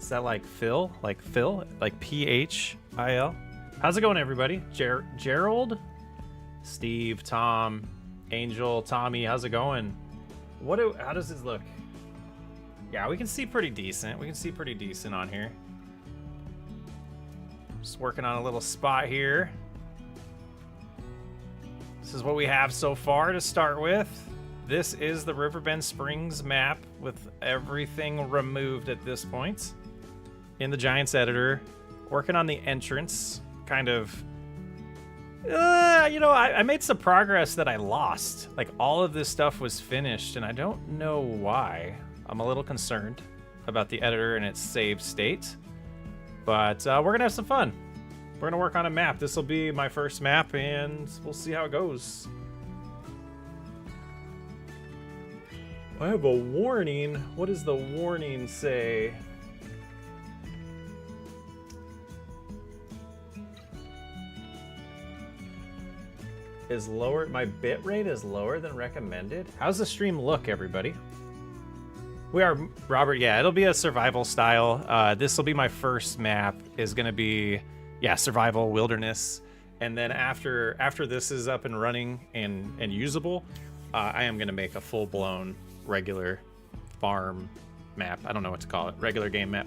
Is that like Phil? Like Phil? Like Phil? How's it going, everybody? Gerald? Steve, Tom, Angel, Tommy, how's it going? How does this look? Yeah, we can see pretty decent. We can see pretty decent on here. Just working on a little spot here. This is what we have so far to start with. This is the Riverbend Springs map with everything removed at this point. In the Giants editor, working on the entrance, kind of. I made some progress that I lost. Like, all of this stuff was finished, and I don't know why. I'm a little concerned about the editor and its save state. But we're gonna have some fun. We're gonna work on a map. This will be my first map, and we'll see how it goes. I have a warning. What does the warning say? My bit rate is lower than recommended. How's the stream look, everybody? We are, Robert, yeah, it'll be a survival style. This will be my first map, is gonna be, yeah, survival wilderness. And then after this is up and running and usable, I am gonna make a full-blown regular farm map. I don't know what to call it, regular game map.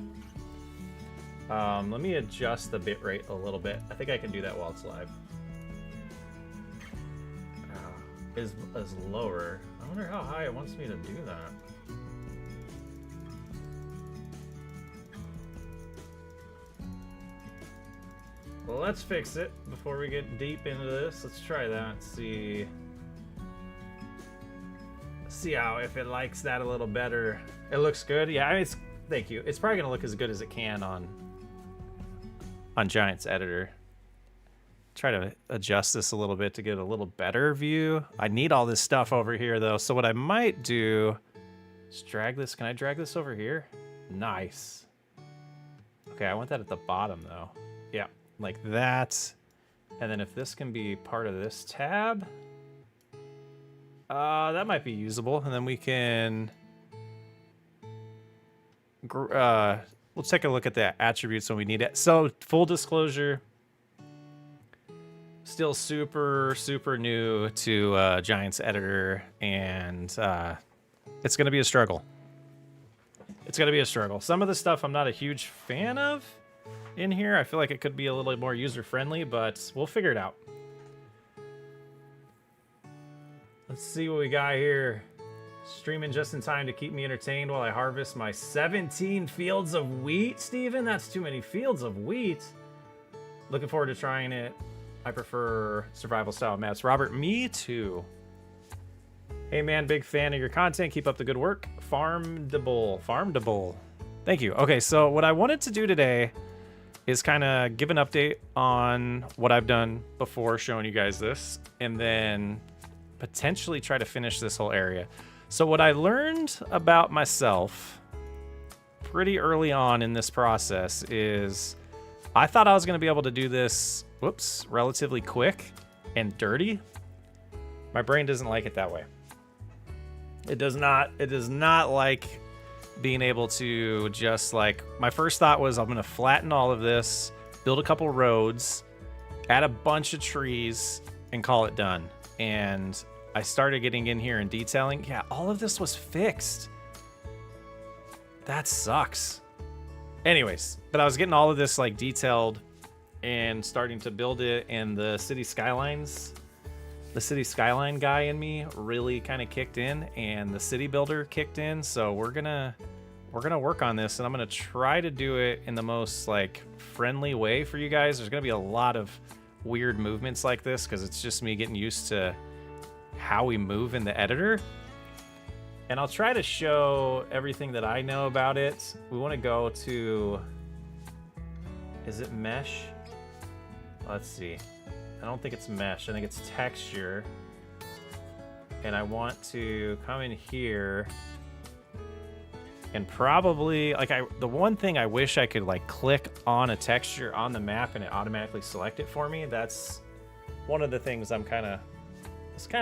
Let me adjust the bit rate a little bit. I think I can do that while it's live. Is lower. I wonder how high it wants me to do that. Well, let's fix it before we get deep into this. Let's try that. See how, if it likes that a little better. It looks good. Yeah, thank you. It's probably gonna look as good as it can on Giants editor. Try to adjust this a little bit to get a little better view. I need all this stuff over here, though. So what I might do is drag this. Can I drag this over here? Nice. Okay, I want that at the bottom, though. Yeah, like that. And then if this can be part of this tab, that might be usable. And then we can... we'll take a look at the attributes when we need it. So, full disclosure... Still super new to Giants editor, and it's going to be a struggle. It's going to be a struggle. Some of the stuff I'm not a huge fan of in here. I feel like it could be a little more user-friendly, but we'll figure it out. Let's see what we got here. Streaming just in time to keep me entertained while I harvest my 17 fields of wheat. Steven, that's too many fields of wheat. Looking forward to trying it. I prefer survival style maps. Robert, me too. Hey man, big fan of your content. Keep up the good work. Farmdable. Thank you. Okay, so what I wanted to do today is kind of give an update on what I've done before showing you guys this, and then potentially try to finish this whole area. So what I learned about myself pretty early on in this process is I thought I was going to be able to do this, relatively quick and dirty. My brain doesn't like it that way. It does not like being able to just like, my first thought was I'm going to flatten all of this, build a couple roads, add a bunch of trees, and call it done. And I started getting in here and detailing. Yeah, all of this was fixed. That sucks. Anyways, but I was getting all of this like detailed and starting to build it, and the city skyline guy in me really kind of kicked in, and the city builder kicked in. So we're gonna work on this, and I'm gonna try to do it in the most like friendly way for you guys. There's gonna be a lot of weird movements like this because it's just me getting used to how we move in the editor. And I'll try to show everything that I know about it. We want to go to, is it mesh? Let's see. I don't think it's mesh. I think it's texture. And I want to come in here and probably, like, the one thing I wish I could like click on a texture on the map and it automatically select it for me. That's one of the things I'm kind of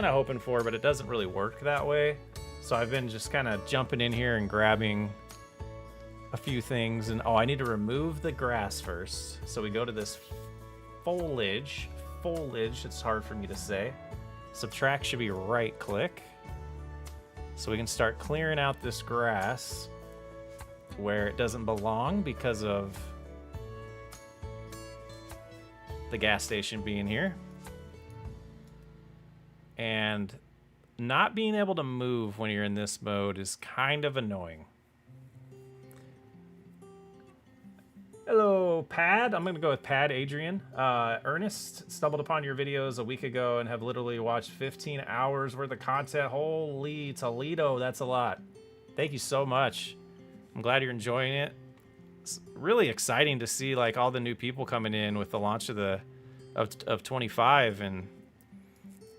hoping for, but it doesn't really work that way. So I've been just kind of jumping in here and grabbing a few things. And oh, I need to remove the grass first. So we go to this foliage. Foliage, it's hard for me to say. Subtract should be right click. So we can start clearing out this grass where it doesn't belong because of the gas station being here. And not being able to move when you're in this mode is kind of annoying. Hello, Pad. I'm going to go with Pad Adrian. Ernest, stumbled upon your videos a week ago and have literally watched 15 hours worth of content. Holy Toledo, that's a lot. Thank you so much. I'm glad you're enjoying it. It's really exciting to see like all the new people coming in with the launch of 25, and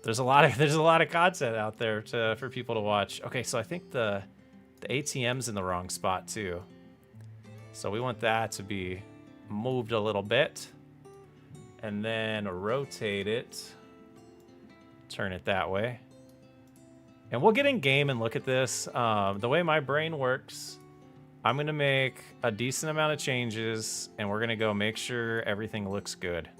there's a lot of content out there for people to watch. Okay, so I think the ATM's in the wrong spot too. So we want that to be moved a little bit and then rotate it, turn it that way. And we'll get in game and look at this. The way my brain works, I'm gonna make a decent amount of changes and we're gonna go make sure everything looks good.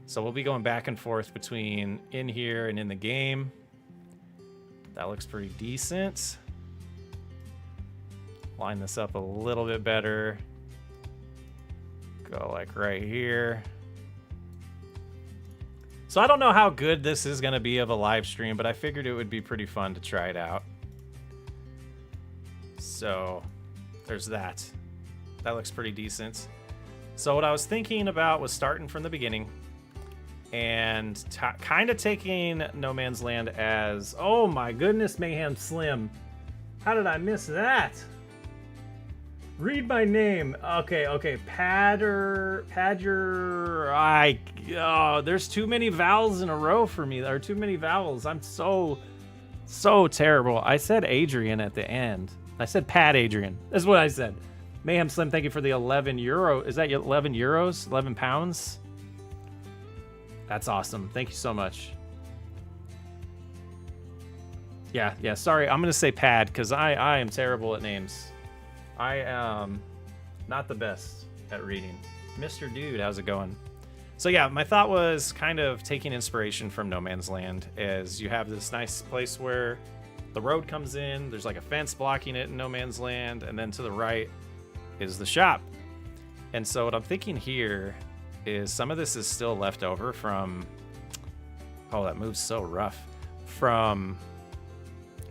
So we'll be going back and forth between in here and in the game. That looks pretty decent. Line this up a little bit better. Go like right here. So I don't know how good this is gonna be of a live stream, but I figured it would be pretty fun to try it out. So there's that. That looks pretty decent. So what I was thinking about was starting from the beginning and kind of taking No Man's Land as, oh my goodness, Mayhem Slim. How did I miss that? Read my name. Okay. Padger. There's too many vowels in a row for me. There are too many vowels. I'm so terrible. I said Adrian at the end. I said Pad Adrian. That's what I said. Mayhem Slim, thank you for the 11 euro. Is that 11 euros? 11 pounds? That's awesome. Thank you so much. Yeah. Sorry, I'm gonna say Pad because I am terrible at names. I am not the best at reading. Mr. Dude, how's it going? So yeah, my thought was kind of taking inspiration from No Man's Land, as you have this nice place where the road comes in, there's like a fence blocking it in No Man's Land, and then to the right is the shop. And so what I'm thinking here is some of this is still left over from, oh, that moves so rough, from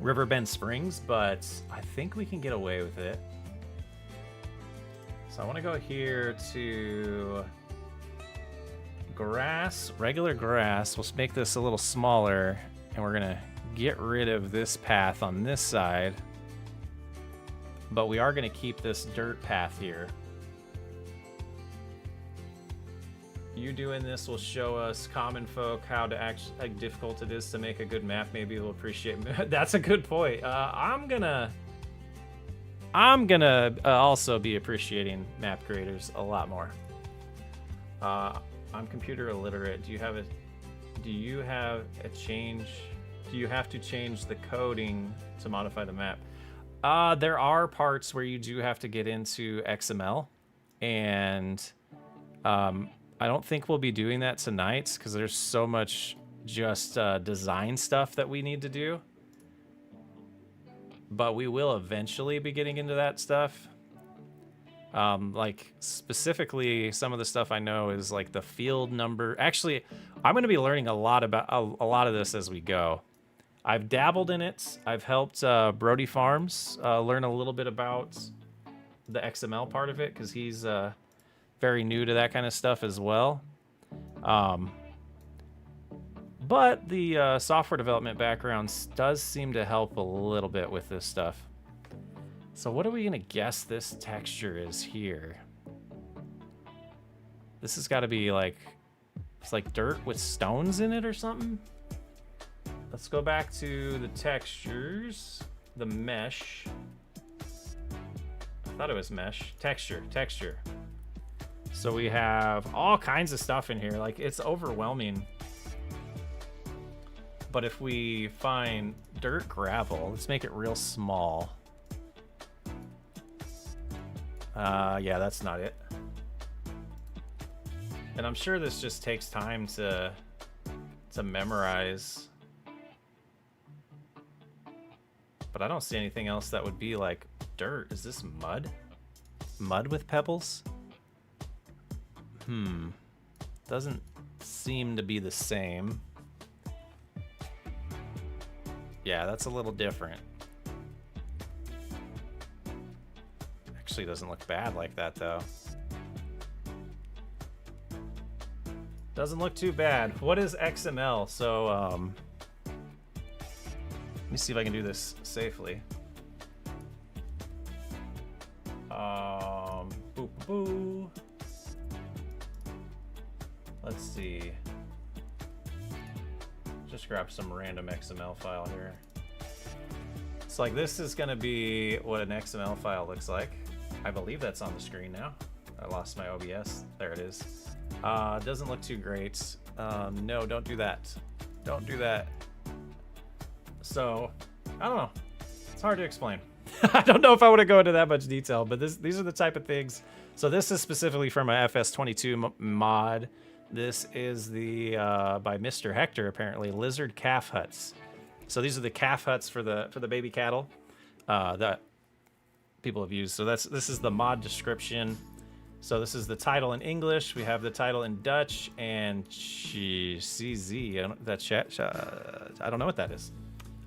Riverbend Springs, but I think we can get away with it. So I want to go here to grass, regular grass. We'll make this a little smaller, and we're gonna get rid of this path on this side, but we are gonna keep this dirt path here. You doing this will show us common folk how to actually difficult it is to make a good map. Maybe we'll appreciate. That's a good point. I'm gonna also be appreciating map creators a lot more. I'm computer illiterate. Do you have to change the coding to modify the map? There are parts where you do have to get into XML, and I don't think we'll be doing that tonight because there's so much just design stuff that we need to do. But we will eventually be getting into that stuff. Like specifically, some of the stuff I know is like the field number. Actually, I'm going to be learning a lot about a lot of this as we go. I've dabbled in it. I've helped Brody Farms learn a little bit about the XML part of it because he's very new to that kind of stuff as well. But the software development background does seem to help a little bit with this stuff. So what are we gonna guess this texture is here? This has got to be like, it's like dirt with stones in it or something. Let's go back to the textures, the mesh. I thought it was mesh. Texture. So we have all kinds of stuff in here. Like, it's overwhelming. But if we find dirt gravel, let's make it real small. Yeah, that's not it. And I'm sure this just takes time to memorize. But I don't see anything else that would be like dirt. Is this mud? Mud with pebbles? Doesn't seem to be the same. Yeah, that's a little different. Actually doesn't look bad like that though. Doesn't look too bad. What is XML? So let me see if I can do this safely. Boo boo. Let's see. Just grab some random XML file here. It's like this is gonna be what an XML file looks like. I believe that's on the screen now. I lost my OBS. There it is. Doesn't look too great. No, don't do that. Don't do that. So, I don't know. It's hard to explain. I don't know if I want to go into that much detail, but these are the type of things. So this is specifically from a FS22 mod. This is the by Mr. Hector, apparently, lizard calf huts. So these are the calf huts for the baby cattle that people have used. So this is the mod description. So this is the title in English. We have the title in Dutch and CZ. I don't know what that is.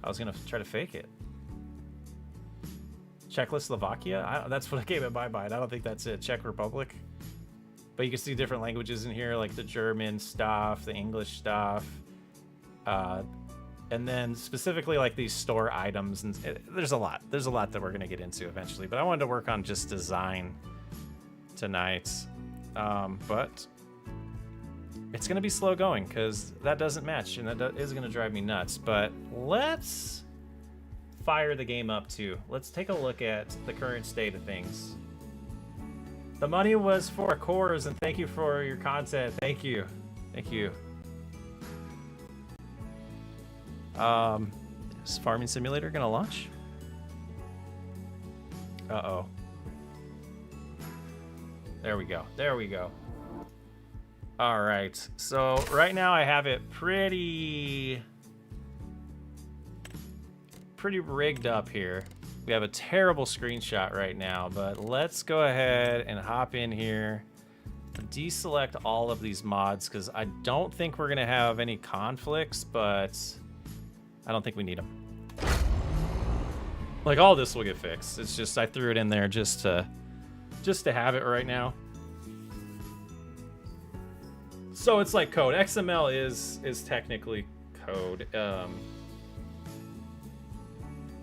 I was gonna try to fake it. Czechoslovakia? That's what I gave it my mind. I don't think that's it. Czech Republic. But you can see different languages in here, like the German stuff, the English stuff, and then specifically like these store items. And there's a lot. There's a lot that we're gonna get into eventually. But I wanted to work on just design tonight. But it's gonna be slow going because that doesn't match, and that is gonna drive me nuts. But let's fire the game up too. Let's take a look at the current state of things. The money was for cores, and thank you for your content. Thank you. Thank you. Is Farming Simulator gonna launch? Uh-oh. There we go. There we go. All right. So right now I have it pretty rigged up here. We have a terrible screenshot right now, but let's go ahead and hop in here, deselect all of these mods because I don't think we're gonna have any conflicts, but I don't think we need them. Like all this will get fixed. It's just I threw it in there just to have it right now. So it's like code. XML is technically code.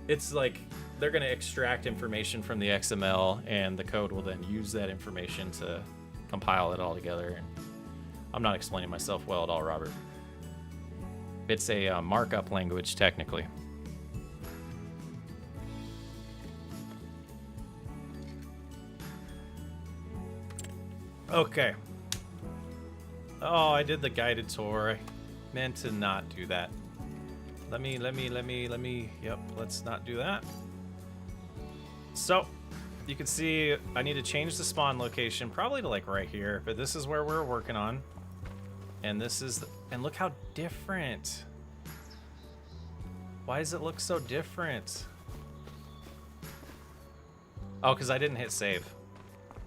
It's like they're going to extract information from the XML, and the code will then use that information to compile it all together. And I'm not explaining myself well at all, Robert. It's a markup language, technically. Okay. Oh, I did the guided tour. I meant to not do that. Let me, yep, let's not do that. So, you can see I need to change the spawn location, probably to like right here, but this is where we're working on. And this is, and look how different. Why does it look so different? Oh, because I didn't hit save.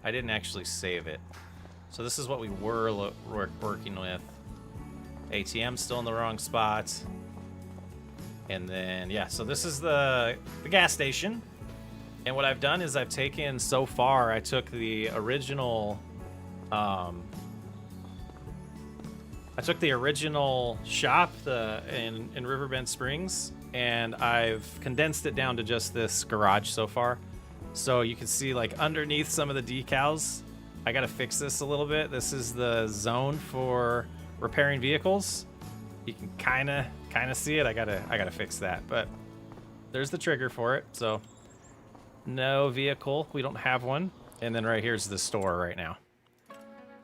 I didn't actually save it. So this is what we were working with. ATM's still in the wrong spot. And then, yeah, so this is the gas station. And what I've done is I've taken, so far, I took the original, shop in Riverbend Springs, and I've condensed it down to just this garage so far. So you can see, like, underneath some of the decals, I gotta fix this a little bit. This is the zone for repairing vehicles. You can kind of see it. I gotta fix that, but there's the trigger for it. So no vehicle, we don't have one. And then right here's the store right now.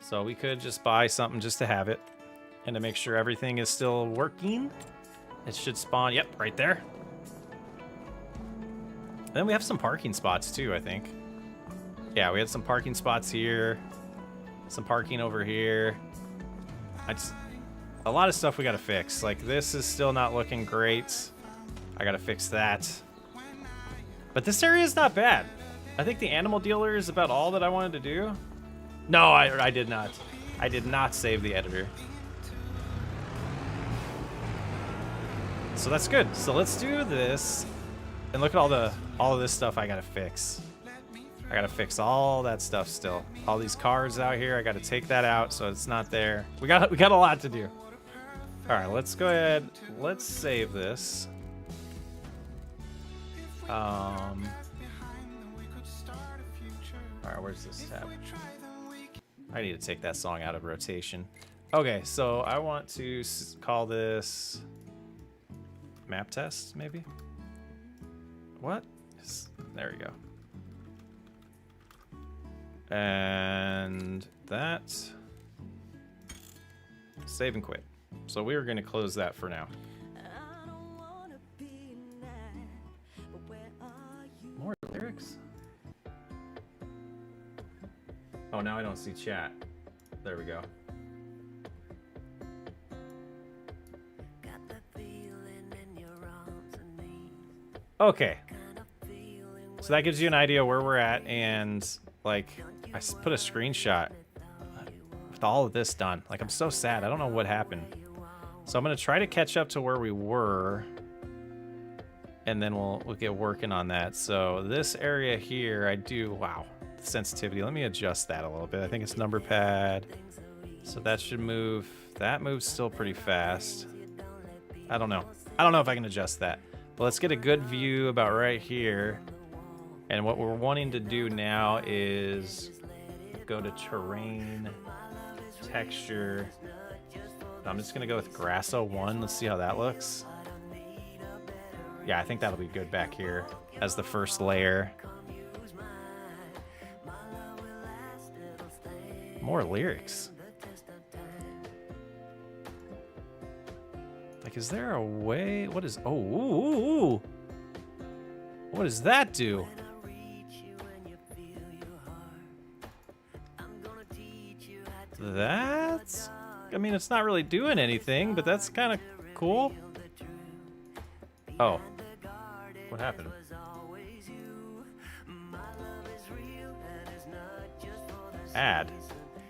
So we could just buy something just to have it, and to make sure everything is still working. It should spawn, yep, right there. And then we have some parking spots too, I think. Yeah, we had some parking spots here, some parking over here. A lot of stuff we gotta fix. Like, this is still not looking great. I gotta fix that. But this area is not bad. I think the animal dealer is about all that I wanted to do. No, I did not. I did not save the editor. So that's good. So let's do this. And look at all of this stuff I gotta fix. I gotta fix all that stuff still. All these cars out here, I gotta take that out so it's not there. We got a lot to do. All right, let's go ahead. Let's save this. All right, where's this tab? I need to take that song out of rotation. Okay, so I want to call this map test, maybe? What? There we go. And that. Save and quit. So we were going to close that for now. More lyrics? Oh, now I don't see chat. There we go. Okay. So that gives you an idea where we're at, and like I put a screenshot with all of this done. Like, I'm so sad. I don't know what happened. So I'm gonna try to catch up to where we were, and then we'll get working on that. So this area here, wow, sensitivity. Let me adjust that a little bit. I think it's number pad. So that should move. That moves still pretty fast. I don't know. I don't know if I can adjust that. But let's get a good view about right here. And what we're wanting to do now is go to terrain, texture. I'm just gonna go with Grasso 1. Let's see how that looks. Yeah, I think that'll be good back here as the first layer. More lyrics. Like, is there a way? What is, ooh. What does that do? That's, I mean, it's not really doing anything, but that's kind of cool. Oh, what happened? Add.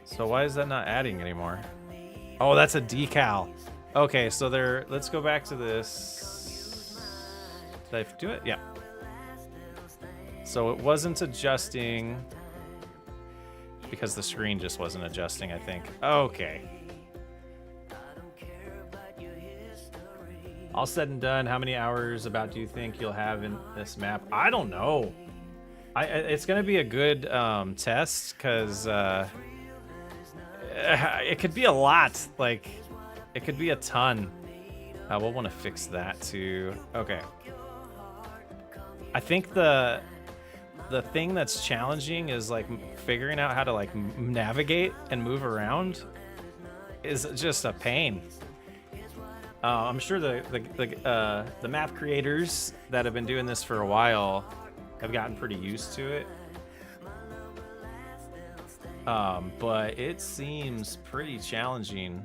So why is that not adding anymore? Oh, that's a decal. Okay, so let's go back to this. Did I do it? Yeah. So it wasn't adjusting because the screen just wasn't adjusting, I think. Okay. All said and done, how many hours about do you think you'll have in this map? I don't know. It's going to be a good test, because it could be a lot. Like, it could be a ton. We'll want to fix that too. Okay. I think the thing that's challenging is like figuring out how to like navigate and move around is just a pain. I'm sure the map creators that have been doing this for a while have gotten pretty used to it. But it seems pretty challenging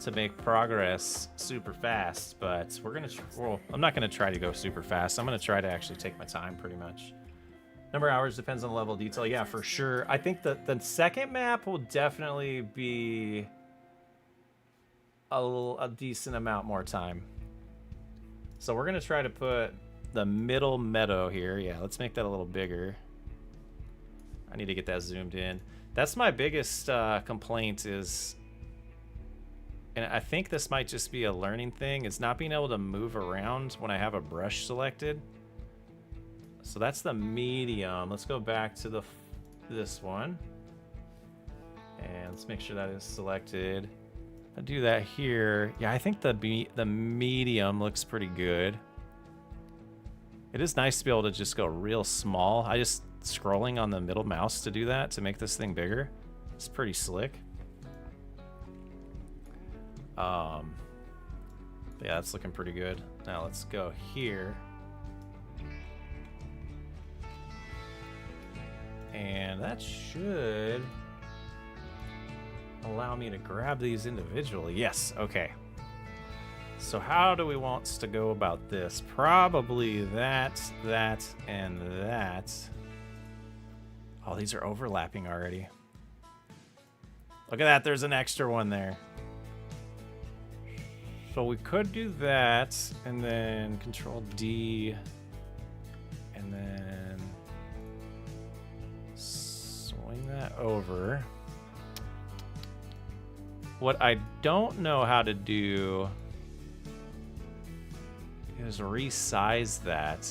to make progress super fast, but I'm not gonna try to go super fast. I'm gonna try to actually take my time pretty much. Number of hours depends on the level of detail. Yeah, for sure. I think that the second map will definitely be a decent amount more time. So we're gonna try to put the middle meadow here. Yeah, let's make that a little bigger. I need to get that zoomed in. That's my biggest complaint is, and I think this might just be a learning thing, is not being able to move around when I have a brush selected. So that's the medium. Let's go back to this one. And let's make sure that is selected. I'll do that here. Yeah, I think the medium looks pretty good. It is nice to be able to just go real small. I just scrolling on the middle mouse to do that, to make this thing bigger. It's pretty slick. But yeah, that's looking pretty good. Now let's go here. And that should allow me to grab these individually. Yes, okay. So how do we want to go about this? Probably that, and that. Oh, these are overlapping already. Look at that, there's an extra one there. So we could do that, and then Control D, and then swing that over. What I don't know how to do is resize that.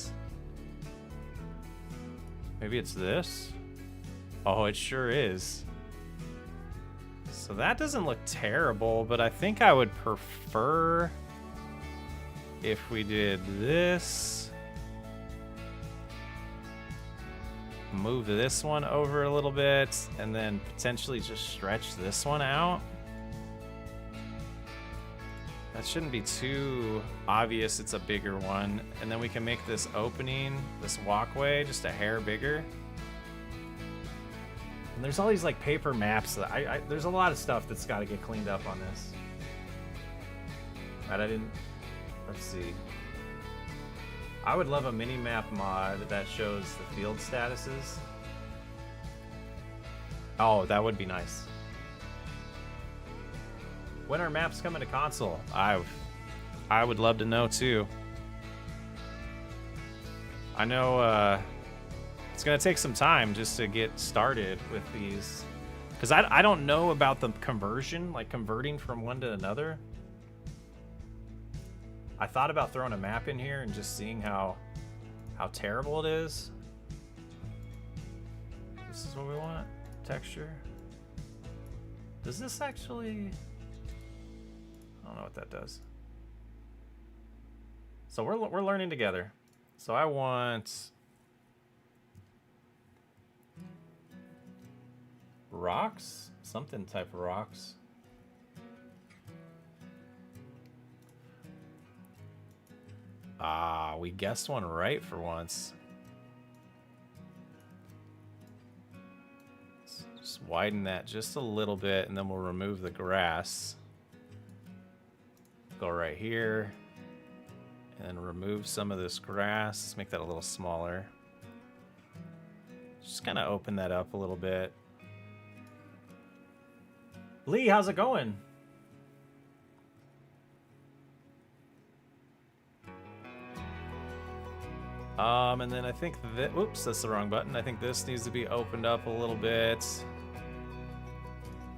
Maybe it's this? Oh, it sure is. So that doesn't look terrible, but I think I would prefer if we did this. Move this one over a little bit, and then potentially just stretch this one out. That shouldn't be too obvious it's a bigger one. And then we can make this opening, this walkway, just a hair bigger. And there's all these like paper maps that there's a lot of stuff that's got to get cleaned up on this. Right, let's see. I would love a mini map mod that shows the field statuses. Oh, that would be nice. When are maps coming to console? I would love to know too. I know it's gonna take some time just to get started with these, because I don't know about the conversion, like converting from one to another. I thought about throwing a map in here and just seeing how terrible it is. This is what we want. Texture. Does this actually? I don't know what that does. So we're learning together. So I want rocks, something type of rocks. Ah, we guessed one right for once. Let's just widen that just a little bit, and then we'll remove the grass. Go right here and remove some of this grass. Let's make that a little smaller. Just kind of open that up a little bit. Lee, how's it going? And then I think that, oops, that's the wrong button. I think this needs to be opened up a little bit.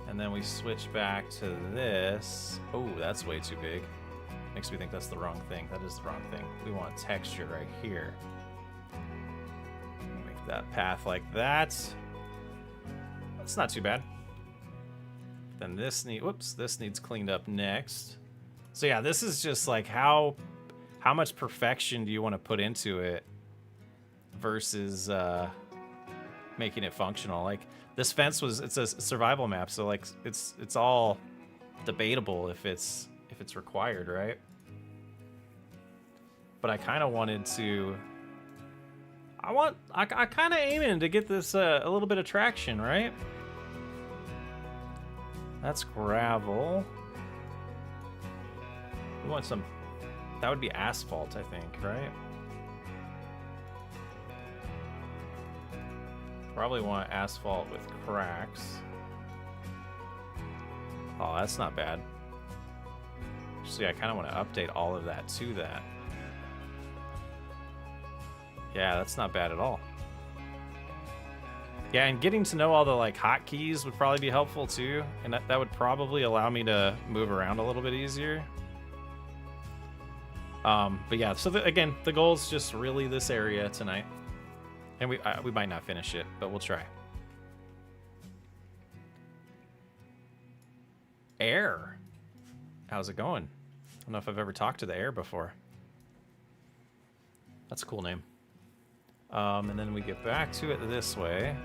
And then we switch back to this. Oh, that's way too big. Makes me think that's the wrong thing. That is the wrong thing. We want texture right here. Make that path like that. That's not too bad. Then this this needs cleaned up next. So yeah, this is just like how much perfection do you want to put into it versus making it functional. Like this fence it's a survival map, so like it's all debatable if it's required, right? But I kind of wanted to. I kind of aiming to get this a little bit of traction, right? That's gravel. We want some. That would be asphalt, I think, right? Probably want asphalt with cracks. Oh, that's not bad. See, I kind of want to update all of that to that. Yeah, that's not bad at all. Yeah, and getting to know all the like hotkeys would probably be helpful too, and that would probably allow me to move around a little bit easier. But yeah, so again, the goal is just really this area tonight, and we might not finish it, but we'll try. Air, how's it going? I don't know if I've ever talked to the air before. That's a cool name. And then we get back to it this way.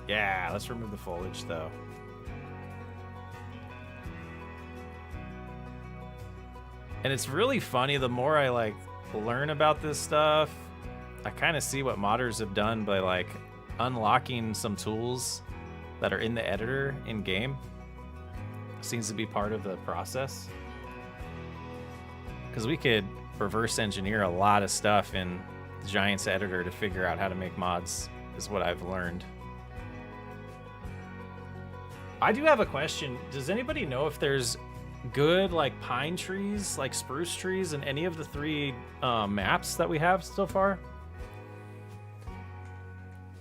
Yeah, let's remove the foliage though. And it's really funny, the more I like learn about this stuff, I kind of see what modders have done by like unlocking some tools that are in the editor in game seems to be part of the process. Because we could reverse engineer a lot of stuff in the Giants editor to figure out how to make mods, is what I've learned. I do have a question. Does anybody know if there's good like pine trees, like spruce trees in any of the 3 maps that we have so far?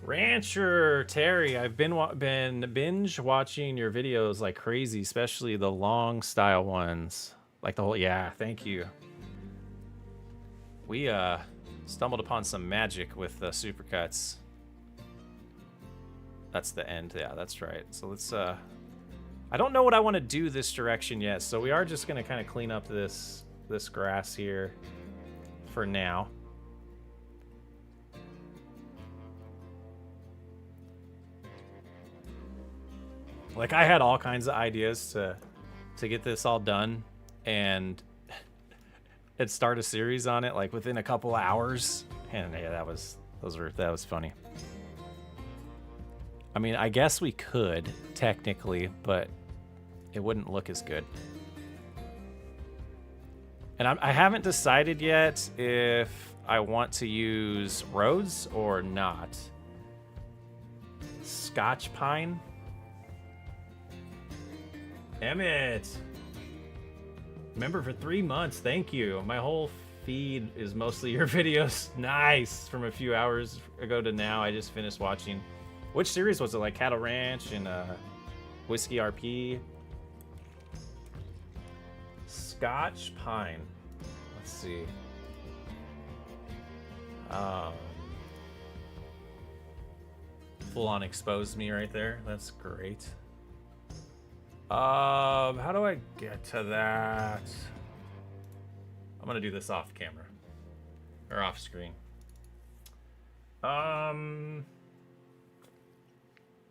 Rancher Terry, I've been binge watching your videos like crazy, especially the long style ones. Like the whole, yeah, thank you. We stumbled upon some magic with the supercuts. That's the end. Yeah, that's right. So let's I don't know what I want to do this direction yet, so we are just going to kind of clean up this grass here for now. Like, I had all kinds of ideas to get this all done and start a series on it like within a couple hours, and yeah, that was funny. I mean, I guess we could technically, but it wouldn't look as good. And I haven't decided yet if I want to use roads or not. Scotch pine. Emmett, member for 3 months. Thank you. My whole feed is mostly your videos. Nice. From a few hours ago to now, I just finished watching. Which series was it? Like Cattle Ranch and Whiskey RP? Scotch pine. Let's see. Full on exposed me right there. That's great. How do I get to that? I'm gonna do this off camera or off screen.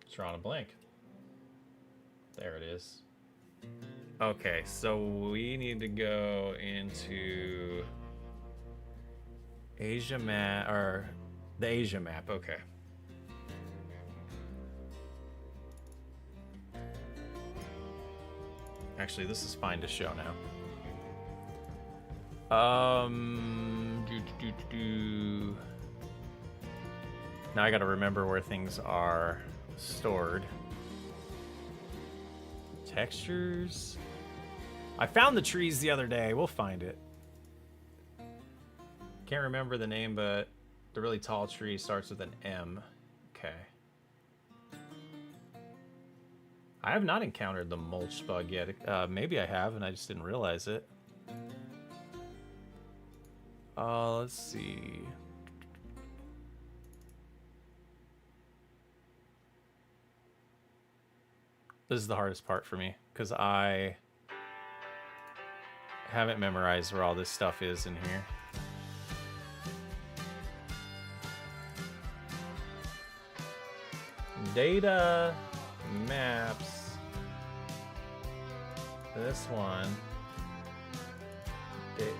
It's drawing a blank. There it is. Okay, so we need to go into Asia map, or the Asia map. Okay. Actually, this is fine to show now. Now I gotta remember where things are stored. Textures. I found the trees the other day. We'll find it. Can't remember the name, but the really tall tree starts with an M. Okay. I have not encountered the mulch bug yet. Maybe I have, and I just didn't realize it. Let's see. This is the hardest part for me, because I haven't memorized where all this stuff is in here. Data, maps, this one,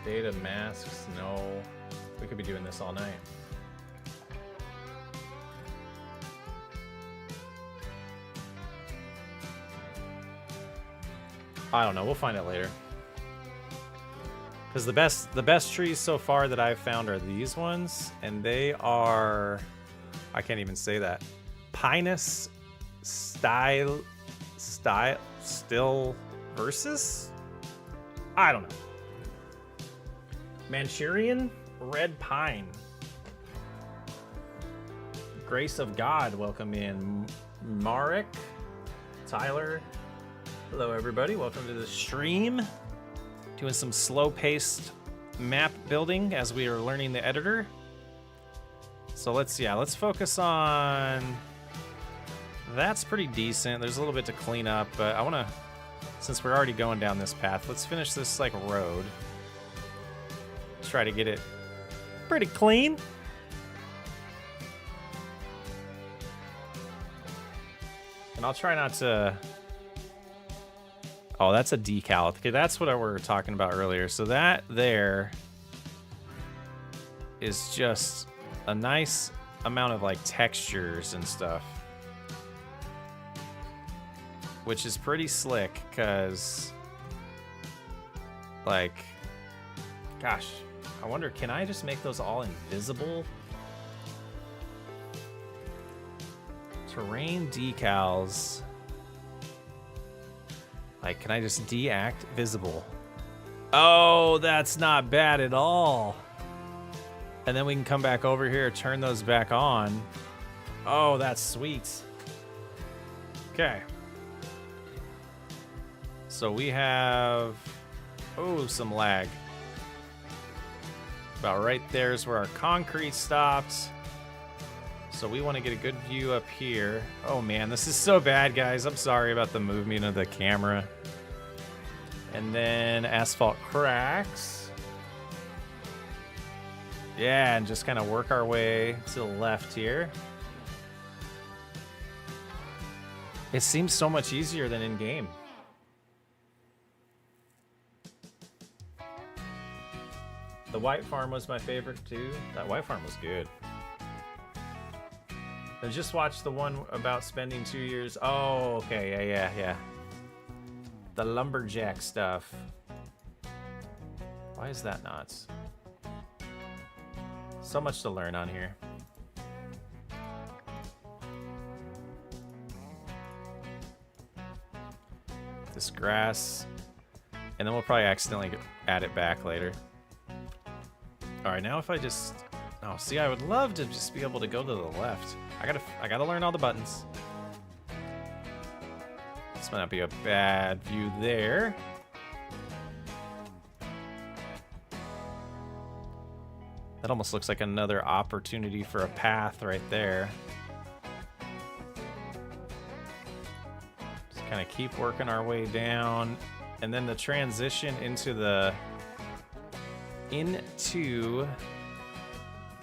data masks, no, we could be doing this all night. I don't know, we'll find it later. Because the best trees so far that I've found are these ones, and they are, I can't even say that. Pinus still versus? I don't know. Manchurian red pine. Grace of God, welcome in. Marek, Tyler. Hello everybody, welcome to the stream. Doing some slow-paced map building as we are learning the editor. So let's focus on, that's pretty decent. There's a little bit to clean up, but I wanna, since we're already going down this path, let's finish this like road. Try to get it pretty clean. And I'll try not to, oh, that's a decal. Okay, that's what we were talking about earlier. So that there is just a nice amount of like textures and stuff, which is pretty slick because, like, gosh, I wonder, can I just make those all invisible? Terrain decals. Like, can I just deact visible? Oh, that's not bad at all. And then we can come back over here, turn those back on. Oh, that's sweet. Okay. So we have, oh, some lag. About right there is where our concrete stopped. So we want to get a good view up here. Oh man, this is so bad, guys. I'm sorry about the movement of the camera. And then asphalt cracks. Yeah, and just kind of work our way to the left here. It seems so much easier than in game. The white farm was my favorite too. That white farm was good. I just watched the one about spending 2 years. Oh, okay, yeah. The lumberjack stuff. Why is that not? So much to learn on here. This grass. And then we'll probably accidentally add it back later. Alright, now if I just... Oh, see, I would love to just be able to go to the left. I gotta learn all the buttons. This might not be a bad view there. That almost looks like another opportunity for a path right there. Just kind of keep working our way down. And then the transition into the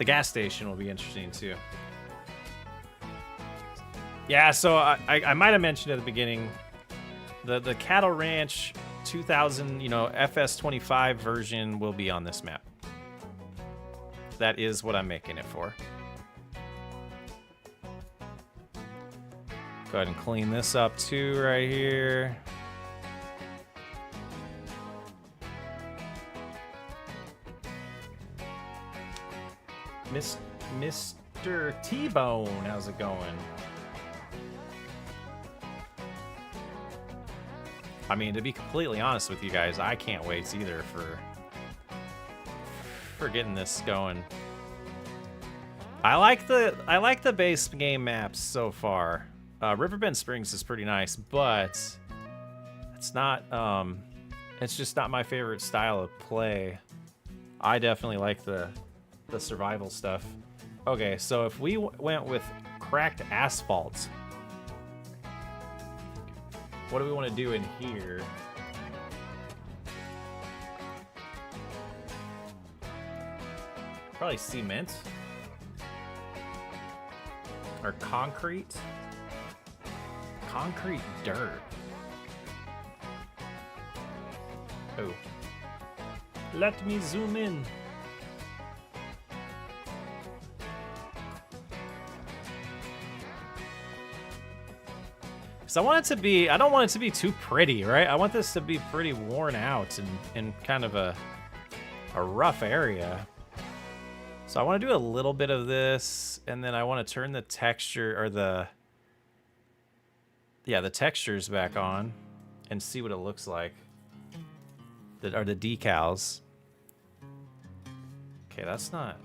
gas station will be interesting too. Yeah, so I might have mentioned at the beginning, the Cattle Ranch 2000, FS25 version will be on this map. That is what I'm making it for. Go ahead and clean this up too right here. Mr. T-Bone, how's it going? I mean, to be completely honest with you guys, I can't wait either for getting this going. I like the base game maps so far. Riverbend Springs is pretty nice, but it's not it's just not my favorite style of play. I definitely like the survival stuff. Okay, so if we went with cracked asphalt, what do we want to do in here? Probably cement. Or concrete. Concrete dirt. Oh. Let me zoom in. Because I want it to be, I don't want it to be too pretty, right? I want this to be pretty worn out and kind of a rough area. So I want to do a little bit of this, and then I want to turn the texture, or the textures back on and see what it looks like. Are the decals. Okay, that's not,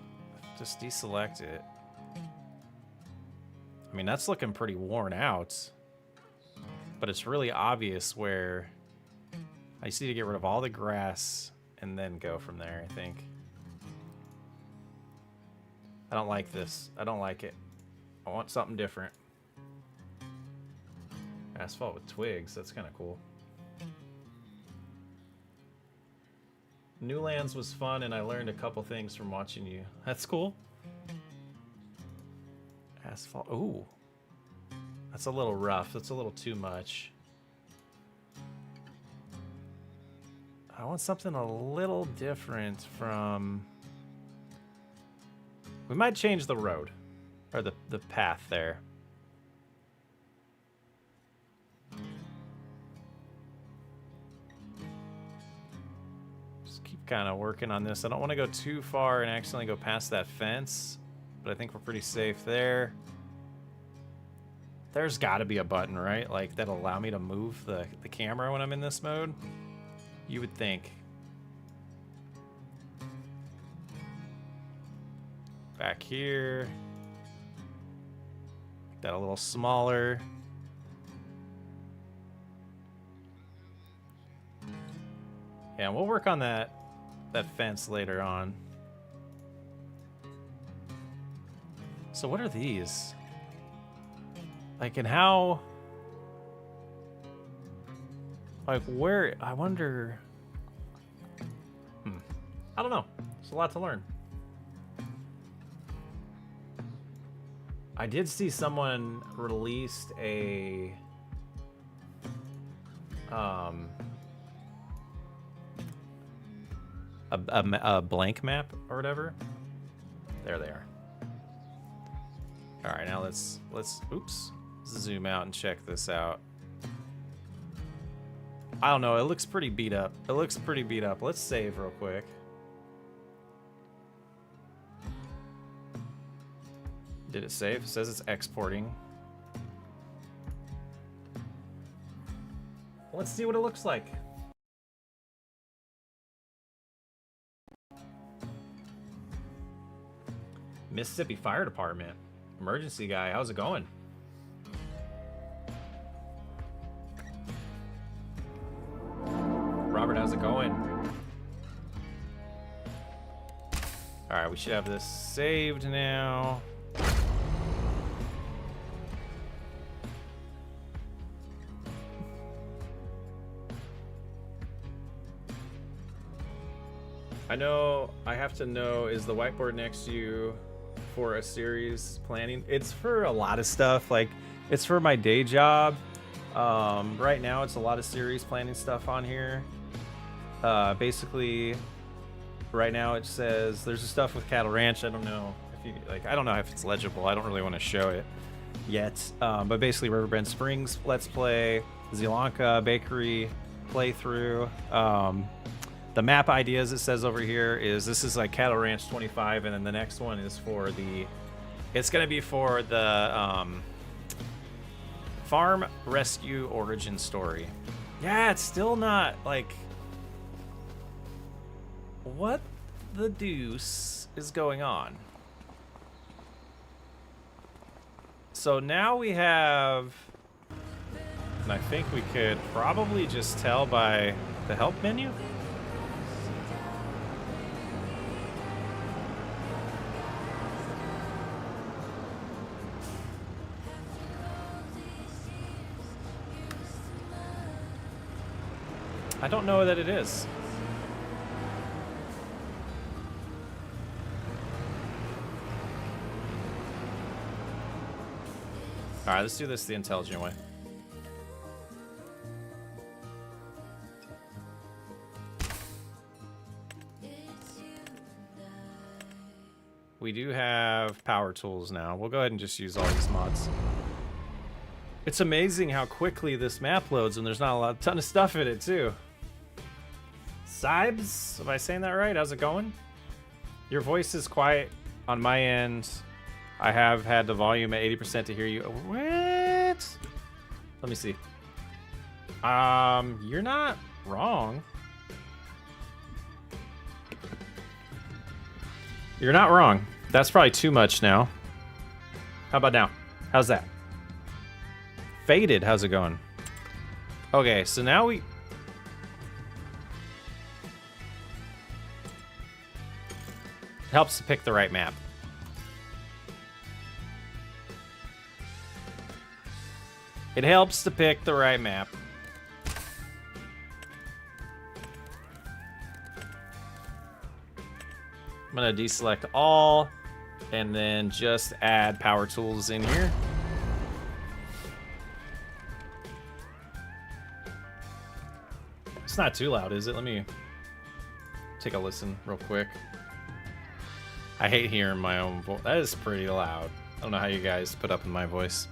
just deselect it. I mean, that's looking pretty worn out. But it's really obvious where I just need to get rid of all the grass and then go from there, I think. I don't like this. I don't like it. I want something different. Asphalt with twigs. That's kind of cool. Newlands was fun, and I learned a couple things from watching you. That's cool. Asphalt. Ooh. That's a little rough. That's a little too much. I want something a little different from... We might change the road. or the path there. Just keep kind of working on this. I don't want to go too far and accidentally go past that fence, but I think we're pretty safe there. There's got to be a button, right? Like, that'll allow me to move the camera when I'm in this mode. You would think. Back here. Make that a little smaller. Yeah, we'll work on that fence later on. So what are these? Like, and how... Like, where... I wonder... I don't know. There's a lot to learn. I did see someone released a... a blank map or whatever. There they are. All right, now let's oops, zoom out and check this out. I don't know, it looks pretty beat up. It looks pretty beat up. Let's save real quick. Did it save? It says it's exporting. Let's see what it looks like. Mississippi Fire Department. Emergency guy, how's it going? Robert, how's it going? Alright, we should have this saved now. I know I have to know, is the whiteboard next to you for a series planning? It's for a lot of stuff. Like, it's for my day job. Right now it's a lot of series planning stuff on here. Basically right now it says there's a stuff with Cattle Ranch. I don't know if you like, I don't know if it's legible. I don't really want to show it yet. But basically Riverbend Springs Let's Play, Zilanka Bakery playthrough. The map ideas it says over here is, this is like Cattle Ranch 25, and then the next one is for the, it's gonna be for the Farm Rescue Origin Story. Yeah, it's still not, like, what the deuce is going on? So now we have, and I think we could probably just tell by the help menu. I don't know that it is. All right, let's do this the intelligent way. We do have power tools now. We'll go ahead and just use all these mods. It's amazing how quickly this map loads, and there's not a ton of stuff in it too. Sibes, am I saying that right? How's it going? Your voice is quiet on my end. I have had the volume at 80% to hear you. What? Let me see. You're not wrong. You're not wrong. That's probably too much now. How about now? How's that? Faded, how's it going? Okay, so now we... helps to pick the right map. It helps to pick the right map. I'm gonna deselect all and then just add power tools in here. It's not too loud, is it? Let me take a listen real quick. I hate hearing my own voice. That is pretty loud. don't know how you guys put up with my voice.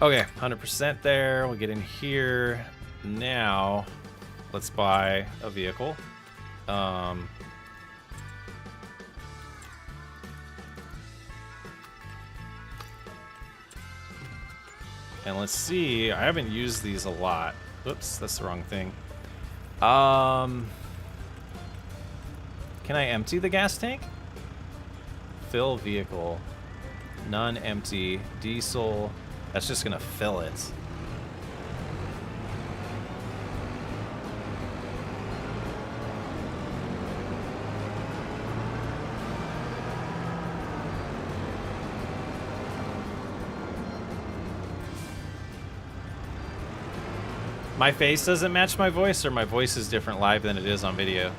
Okay, 100% there. We'll get in here. Now, let's buy a vehicle. And let's see. I haven't used these a lot. Oops, that's the wrong thing. Can I empty the gas tank? Fill vehicle. None empty. Diesel. That's just gonna fill it. My face doesn't match my voice, or my voice is different live than it is on video?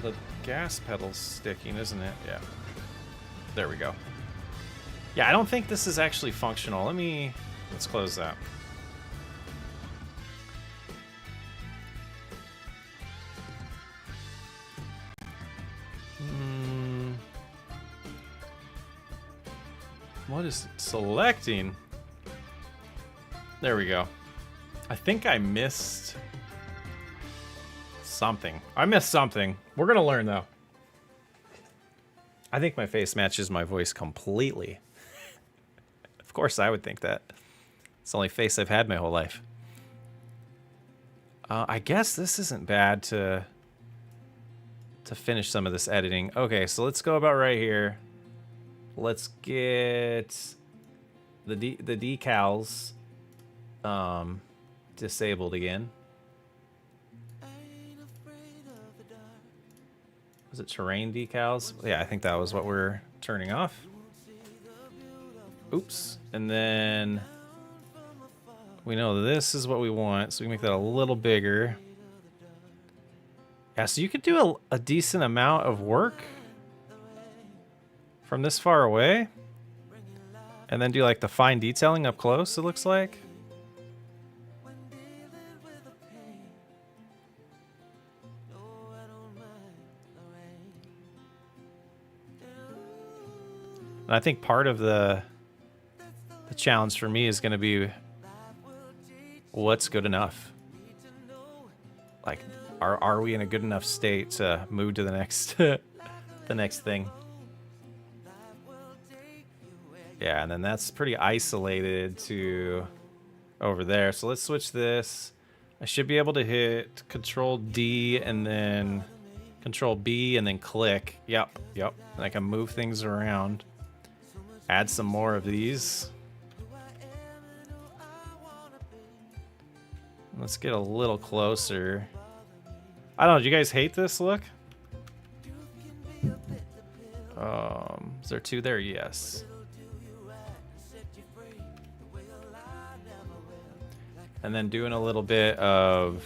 The gas pedal's sticking, isn't it? Yeah. There we go. Yeah, I don't think this is actually functional. Let's close that. What is selecting? There we go. I think I missed something. I missed something. We're gonna learn though. I think my face matches my voice completely. Of course I would think that. It's the only face I've had my whole life. I guess this isn't bad to finish some of this editing. Okay, so let's go about right here. Let's get the decals disabled again. Was it terrain decals? Yeah, I think that was what we're turning off. Oops. And then we know this is what we want, so we can make that a little bigger. Yeah, so you could do a decent amount of work from this far away. And then do like the fine detailing up close, it looks like. And I think part of the challenge for me is going to be what's good enough. Like, are we in a good enough state to move to the next the next thing? Yeah, and then that's pretty isolated to over there. So let's switch this. I should be able to hit Control D and then Control B and then click. Yep. And I can move things around. Add some more of these. Let's get a little closer. I don't know, do you guys hate this look? Is there two there? Yes. And then doing a little bit of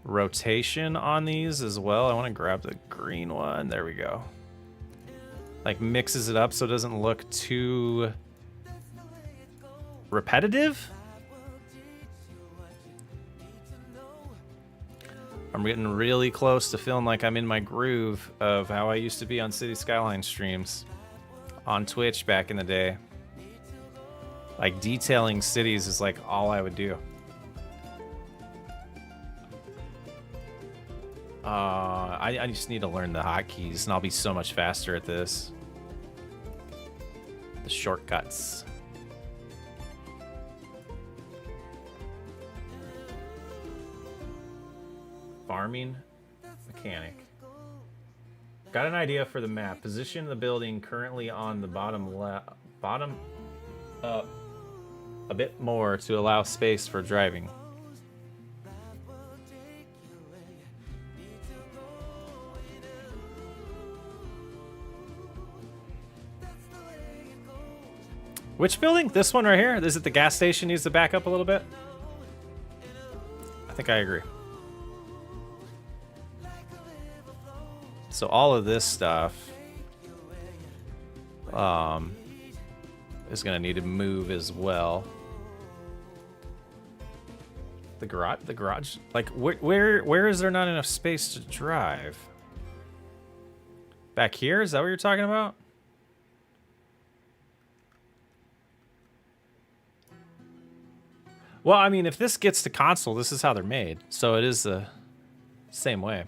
rotation on these as well. I want to grab the green one. There we go. Like mixes it up so it doesn't look too repetitive. I'm getting really close to feeling like I'm in my groove of how I used to be on City Skyline streams on Twitch back in the day. Like detailing cities is like all I would do. I just need to learn the hotkeys and I'll be so much faster at this. The shortcuts. Farming mechanic. Got an idea for the map. Position the building currently on the bottom left, bottom up a bit more to allow space for driving. Which building? This one right here? Is it the gas station needs to back up a little bit? I think I agree. So all of this stuff is gonna need to move as well. The garage, like where is there not enough space to drive? Back here, is that what you're talking about? Well, I mean, if this gets to console, this is how they're made. So it is the same way.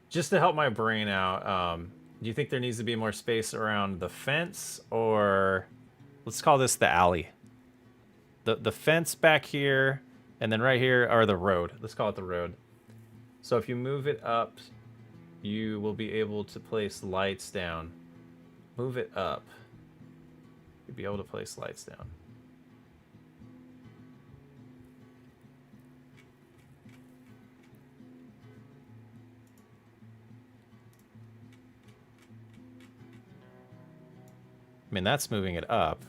Just to help my brain out, do you think there needs to be more space around the fence, or let's call this the alley? The fence back here, and then right here are the road. Let's call it the road. So if you move it up, you will be able to place lights down. Move it up. You'll be able to place lights down. I mean, that's moving it up.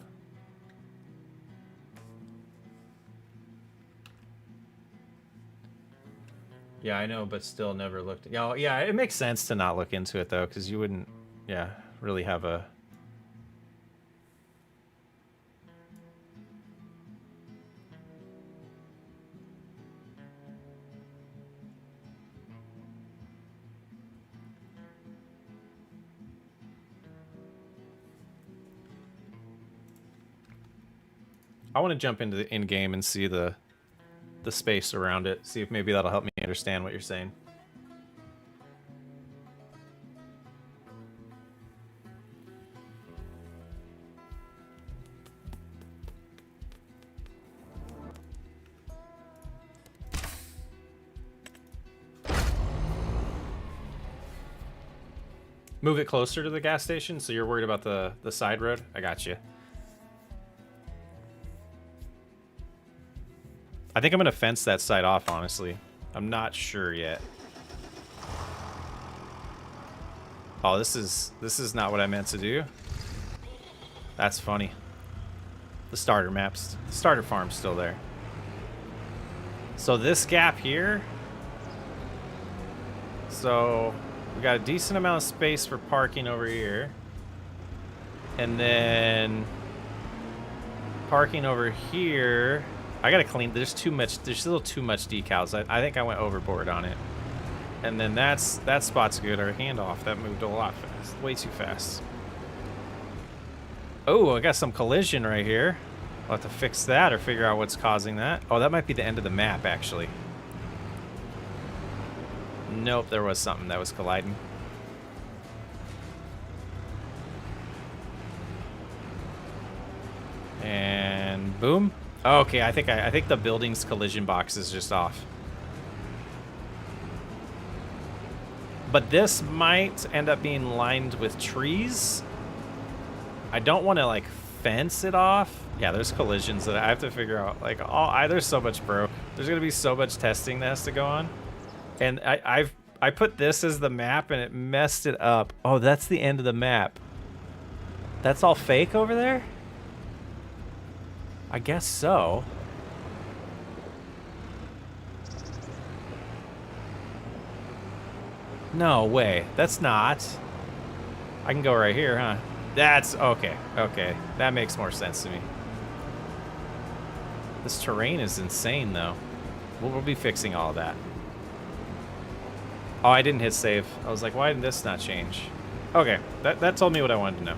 Yeah, I know, but still never looked. Yeah, it makes sense to not look into it, though, because you wouldn't, yeah, really have a... I want to jump into the in-game and see the space around it. See if maybe that'll help me understand what you're saying. Move it closer to the gas station, so you're worried about the side road? I got you. I think I'm gonna fence that side off, honestly. I'm not sure yet. Oh, this is not what I meant to do. That's funny. The starter maps, the starter farm's still there. So this gap here. So we got a decent amount of space for parking over here. And then parking over here. I gotta clean. There's too much. There's still too much decals. I think I went overboard on it. And then that spot's good. Our handoff that moved a lot fast. Way too fast. Oh, I got some collision right here. I'll have to fix that or figure out what's causing that. Oh, that might be the end of the map, actually. Nope, there was something that was colliding. And boom. Okay, I think the building's collision box is just off. But this might end up being lined with trees. I don't want to like fence it off. Yeah, there's collisions that I have to figure out. Like there's so much broke. There's gonna be so much testing that has to go on. And I put this as the map and it messed it up. Oh, that's the end of the map. That's all fake over there? I guess so. No way. That's not. I can go right here, huh? That's okay. Okay. That makes more sense to me. This terrain is insane, though. We'll be fixing all of that. Oh, I didn't hit save. I was like, why did this not change? Okay. That told me what I wanted to know.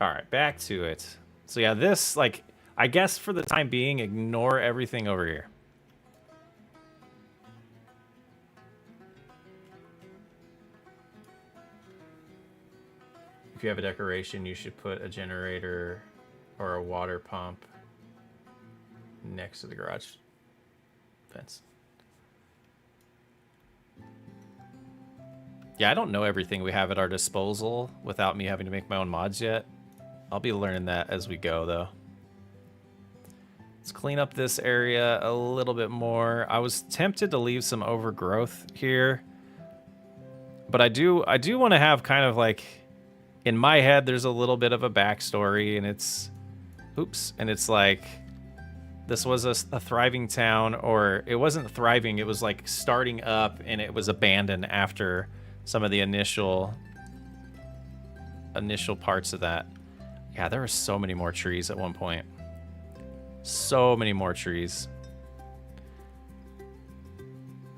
All right, back to it. So yeah, this, like, I guess for the time being, ignore everything over here. If you have a decoration, you should put a generator or a water pump next to the garage fence. Yeah, I don't know everything we have at our disposal without me having to make my own mods yet. I'll be learning that as we go, though. Let's clean up this area a little bit more. I was tempted to leave some overgrowth here, but I do want to have kind of like, in my head, there's a little bit of a backstory, and it's, oops, and it's like, this was a thriving town, or it wasn't thriving, it was like starting up and it was abandoned after some of the initial parts of that. Yeah, there were so many more trees at one point. So many more trees.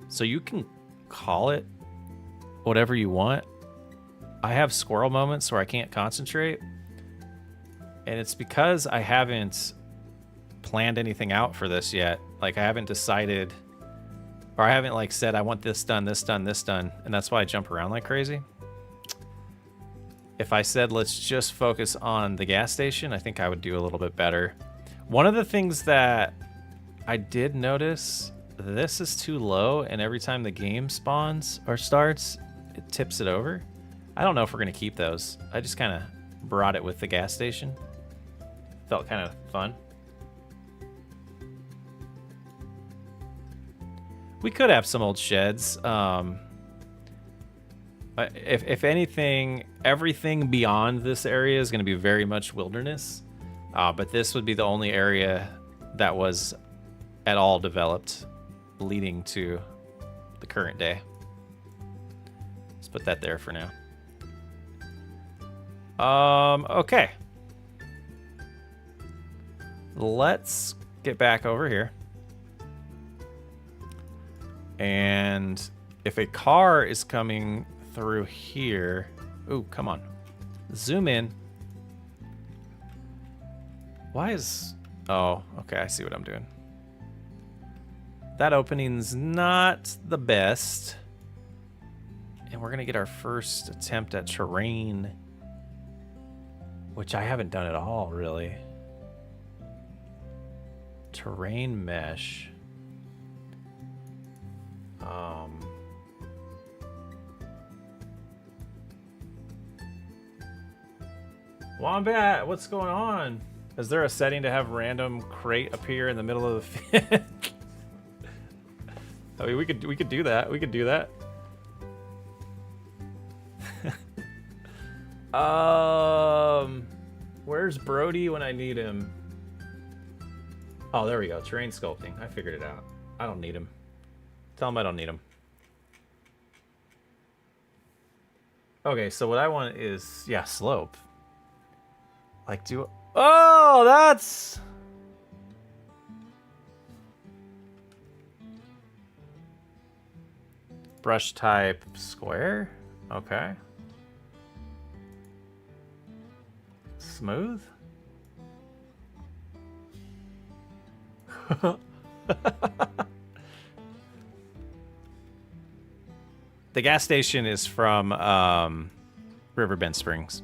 So you can call it whatever you want. I have squirrel moments where I can't concentrate. And it's because I haven't planned anything out for this yet. Like, I haven't decided, or I haven't like said I want this done, this done, this done, and that's why I jump around like crazy. If I said let's just focus on the gas station, I think I would do a little bit better. One of the things that I did notice, this is too low, and every time the game spawns or starts, it tips it over. I don't know if we're gonna keep those. I just kind of brought it with the gas station. Felt kind of fun. We could have some old sheds. If anything, everything beyond this area is going to be very much wilderness. But this would be the only area that was at all developed leading to the current day. Let's put that there for now. Okay. Let's get back over here. And if a car is coming through here... Ooh, come on. Zoom in. Why is... Oh, okay, I see what I'm doing. That opening's not the best. And we're going to get our first attempt at terrain, which I haven't done at all, really. Terrain mesh. Wombat, what's going on? Is there a setting to have random crate appear in the middle of the field? I mean, we could do that. We could do that. Where's Brody when I need him? Oh, there we go. Terrain sculpting. I figured it out. I don't need him. Tell him I don't need him. Okay, so what I want is, yeah, slope. Like, do... Oh, that's... Brush type square? Okay. Smooth? The gas station is from Riverbend Springs.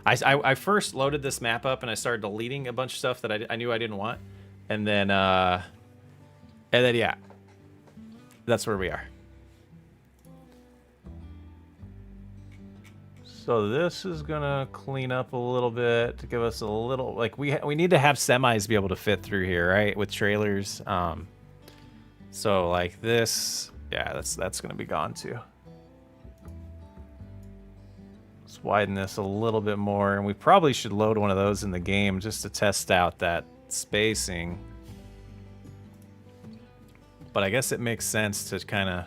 I first loaded this map up and I started deleting a bunch of stuff that I knew I didn't want, and then yeah, that's where we are. So this is gonna clean up a little bit to give us a little, like, we need to have semis be able to fit through here, right? With trailers. So like this, yeah, that's gonna be gone too. Let's widen this a little bit more, and we probably should load one of those in the game just to test out that spacing. But I guess it makes sense to kind of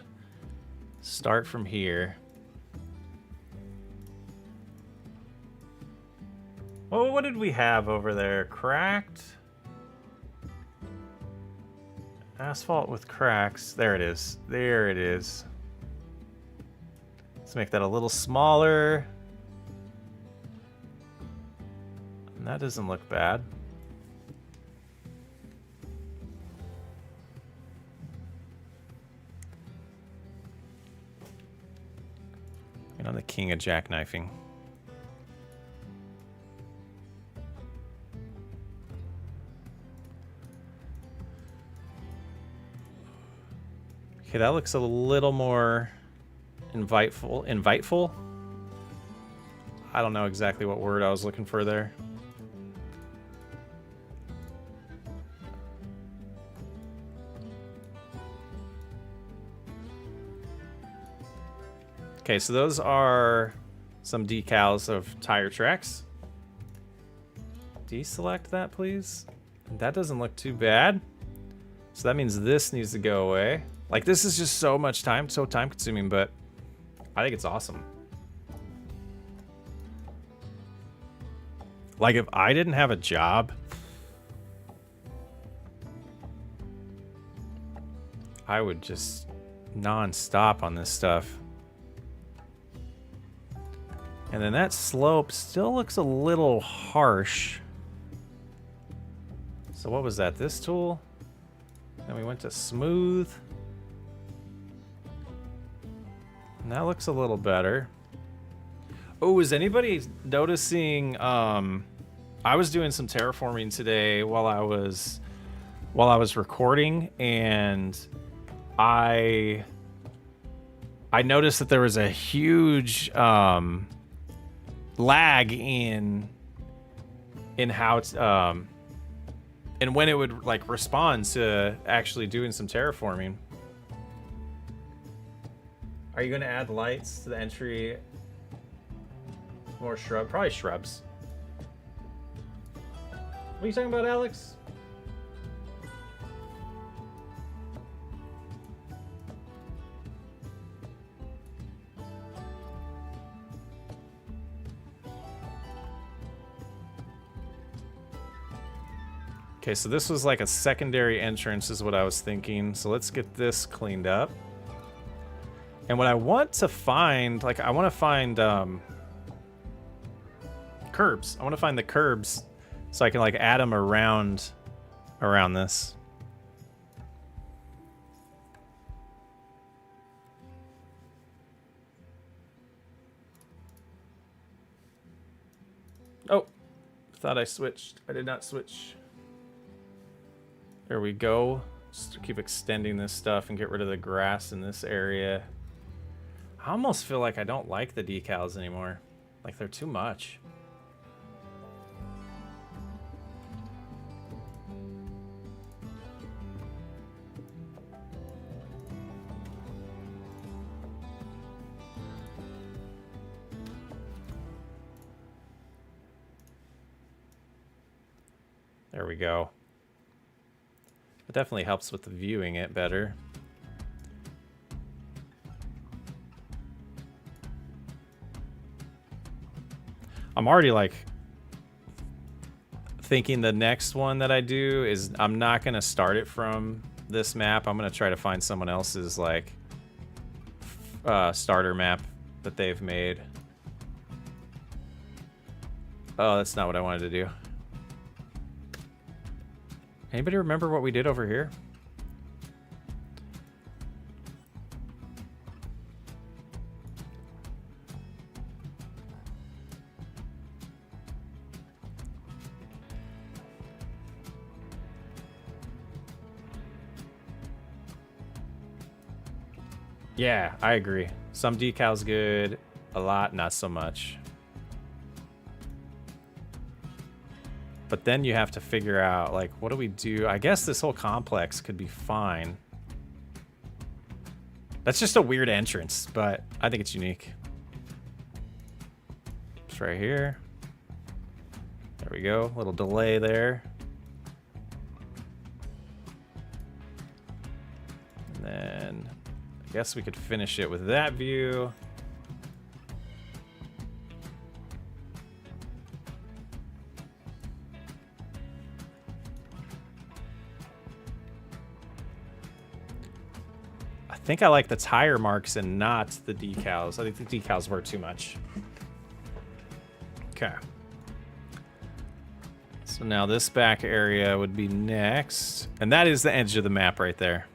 start from here. Well, what did we have over there? Cracked? Asphalt with cracks. There it is. There it is. Let's make that a little smaller. And that doesn't look bad. And I'm the king of jackknifing. Okay, that looks a little more inviteful. I don't know exactly what word I was looking for there. Okay, so those are some decals of tire tracks. Deselect that, please. That doesn't look too bad. So that means this needs to go away. Like, this is just so much time, so time consuming, but I think it's awesome. Like, if I didn't have a job, I would just non-stop on this stuff. And then that slope still looks a little harsh. So what was that? This tool? Then we went to smooth. And that looks a little better. Oh, is anybody noticing? I was doing some terraforming today while I was recording, and I noticed that there was a huge lag in how it's and when it would like respond to actually doing some terraforming. Are you gonna add lights to the entry? More shrub, probably shrubs. What are you talking about, Alex? Okay, so this was like a secondary entrance is what I was thinking. So let's get this cleaned up. And what I want to find, like I want to find curbs. I want to find the curbs so I can like add them around this. Oh, thought I switched. I did not switch. There we go. Just keep extending this stuff and get rid of the grass in this area. I almost feel like I don't like the decals anymore. Like they're too much. There we go. It definitely helps with the viewing it better. I'm already like thinking the next one that I do is I'm not gonna start it from this map. I'm gonna try to find someone else's like starter map that they've made. Oh, that's not what I wanted to do. Anybody remember what we did over here? Yeah, I agree. Some decals good, a lot not so much. But then you have to figure out, like, what do we do? I guess this whole complex could be fine. That's just a weird entrance, but I think it's unique. It's right here. There we go. A little delay there. And then I guess we could finish it with that view. I think I like the tire marks and not the decals. I think the decals were too much. Okay. So now this back area would be next. And that is the edge of the map right there.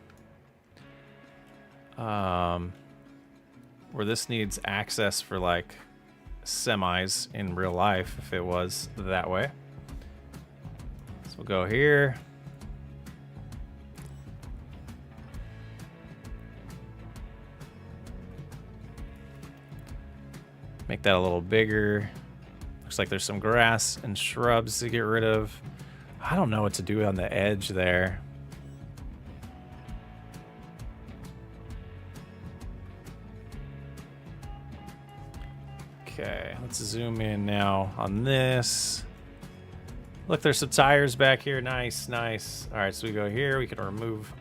Where this needs access for like semis in real life if it was that way. So we'll go here. Make that a little bigger. Looks like there's some grass and shrubs to get rid of. I don't know what to do on the edge there. Okay, let's zoom in now on this. Look, there's some tires back here. Nice, nice. All right, so we go here. We can remove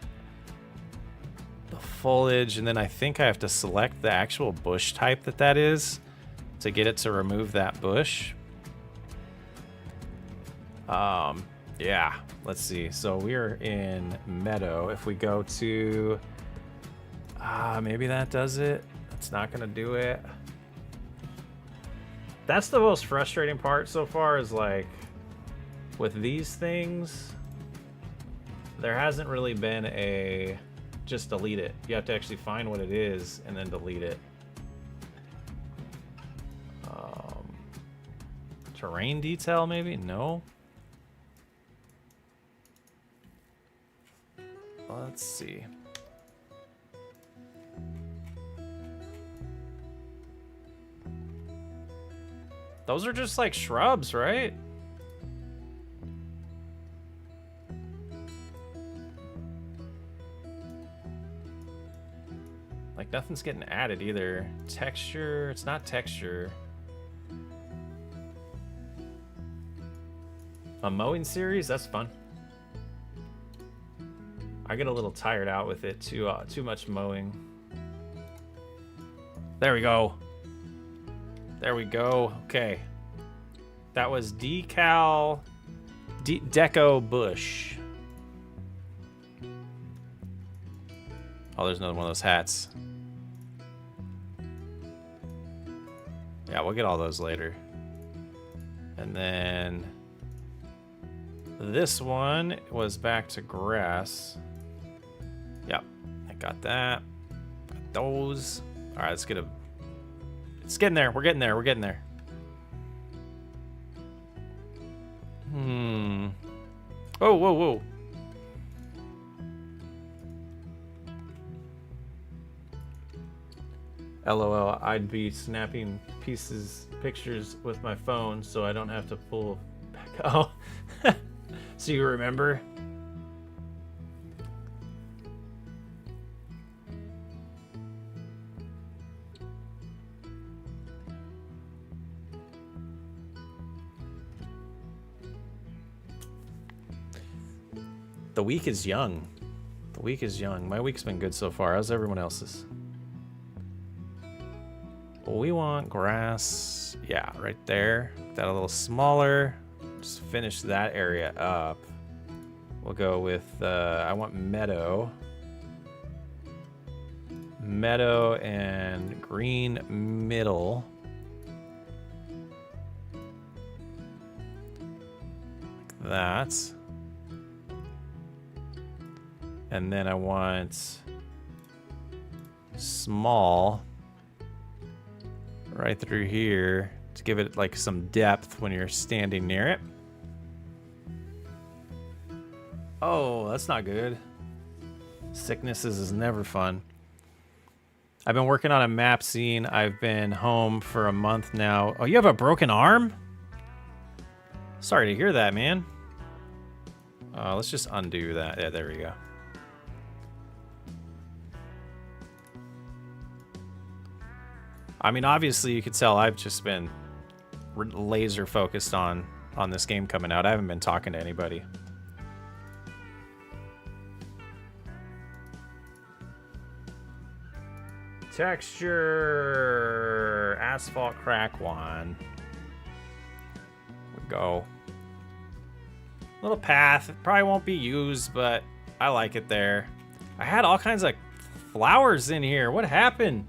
the foliage, and then I think I have to select the actual bush type that is to get it to remove that bush. Yeah, let's see. So we're in meadow. If we go to, maybe that does it. That's not gonna do it. That's the most frustrating part so far, is like, with these things, there hasn't really been a just delete it. You have to actually find what it is and then delete it. Terrain detail, maybe? No. Let's see. Those are just like shrubs, right? Like nothing's getting added either. Texture, it's not texture. A mowing series, that's fun. I get a little tired out with it too much mowing. There we go. There we go. Okay. That was deco bush. Oh, there's another one of those hats. Yeah, we'll get all those later. And then this one was back to grass. Yep, I got that. Got those. All right, let's get a. It's getting there. We're getting there. We're getting there. Oh, whoa, whoa. LOL, I'd be snapping pictures with my phone so I don't have to pull back. Oh, so you remember? The week is young. The week is young. My week's been good so far. How's everyone else's? We want grass. Yeah, right there. That a little smaller. Just finish that area up. We'll go with, I want meadow. Meadow and green middle. Like that. And then I want small right through here to give it like some depth when you're standing near it. Oh, that's not good. Sicknesses is never fun. I've been working on a map scene. I've been home for a month now. Oh, you have a broken arm? Sorry to hear that, man. Let's just undo that. Yeah, there we go. I mean, obviously, you could tell I've just been laser focused on this game coming out. I haven't been talking to anybody. Texture, asphalt crack one. We go. Little path. It probably won't be used, but I like it there. I had all kinds of flowers in here. What happened?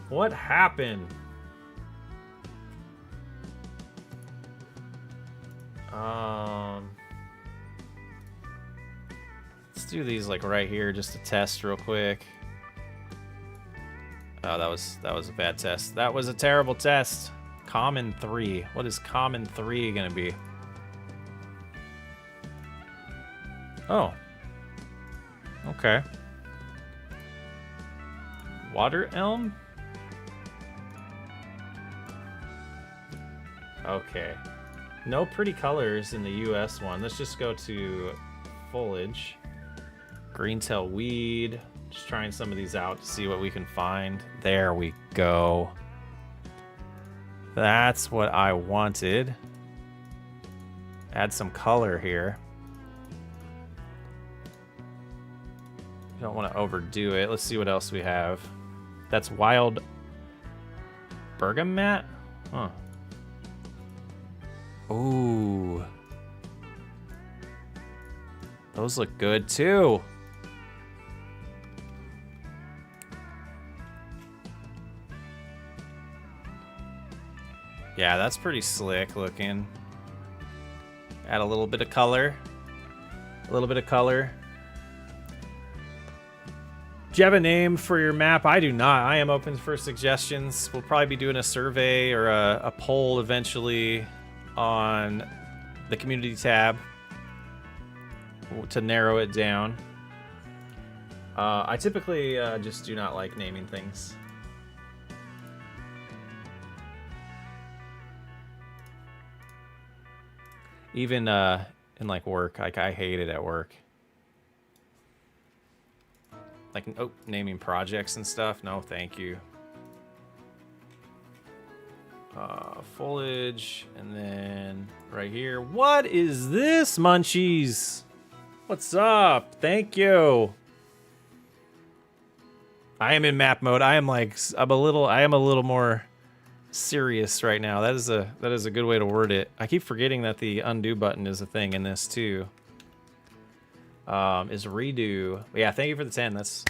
What happened? Let's do these like right here just to test real quick. Oh, that was a bad test. That was a terrible test. Common 3. What is common 3 gonna be? Oh. Okay. Water elm? Okay. No pretty colors in the US one. Let's just go to foliage. Green-tail weed. Just trying some of these out to see what we can find. There we go. That's what I wanted. Add some color here. Don't want to overdo it. Let's see what else we have. That's wild bergamot? Huh. Ooh. Those look good too. Yeah, that's pretty slick looking. Add a little bit of color. A little bit of color. Do you have a name for your map? I do not. I am open for suggestions. We'll probably be doing a survey or a poll eventually on the community tab to narrow it down. I typically just do not like naming things. Even in like work, like I hate it at work. Like, oh, naming projects and stuff. No, thank you. Foliage, and then right here. What is this, munchies? What's up? Thank you. I am in map mode. I am a little more serious right now. That is a good way to word it. I keep forgetting that the undo button is a thing in this too. Is redo. Yeah, thank you for the 10. That's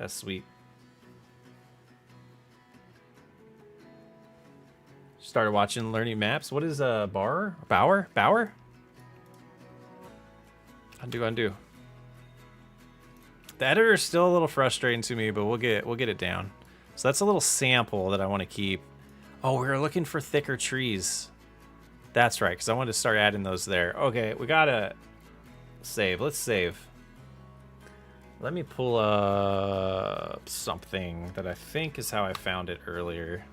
sweet. Started watching learning maps. What is Bauer? Undo. The editor is still a little frustrating to me, but we'll get it down. So that's a little sample that I want to keep. Oh, we were looking for thicker trees. That's right, because I wanted to start adding those there. Okay, we gotta save. Let's save. Let me pull up something that I think is how I found it earlier.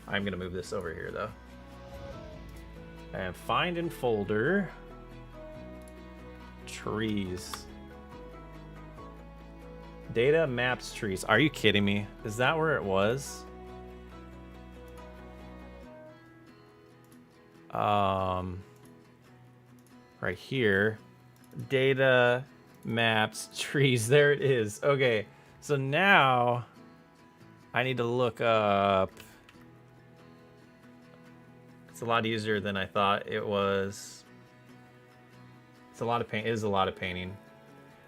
I'm gonna move this over here though. And find in folder. Trees. Data maps trees. Are you kidding me? Is that where it was? Right here. Data maps trees. There it is. Okay. So now I need to look up. It's a lot easier than I thought it was. It's a lot of pain. It is a lot of painting.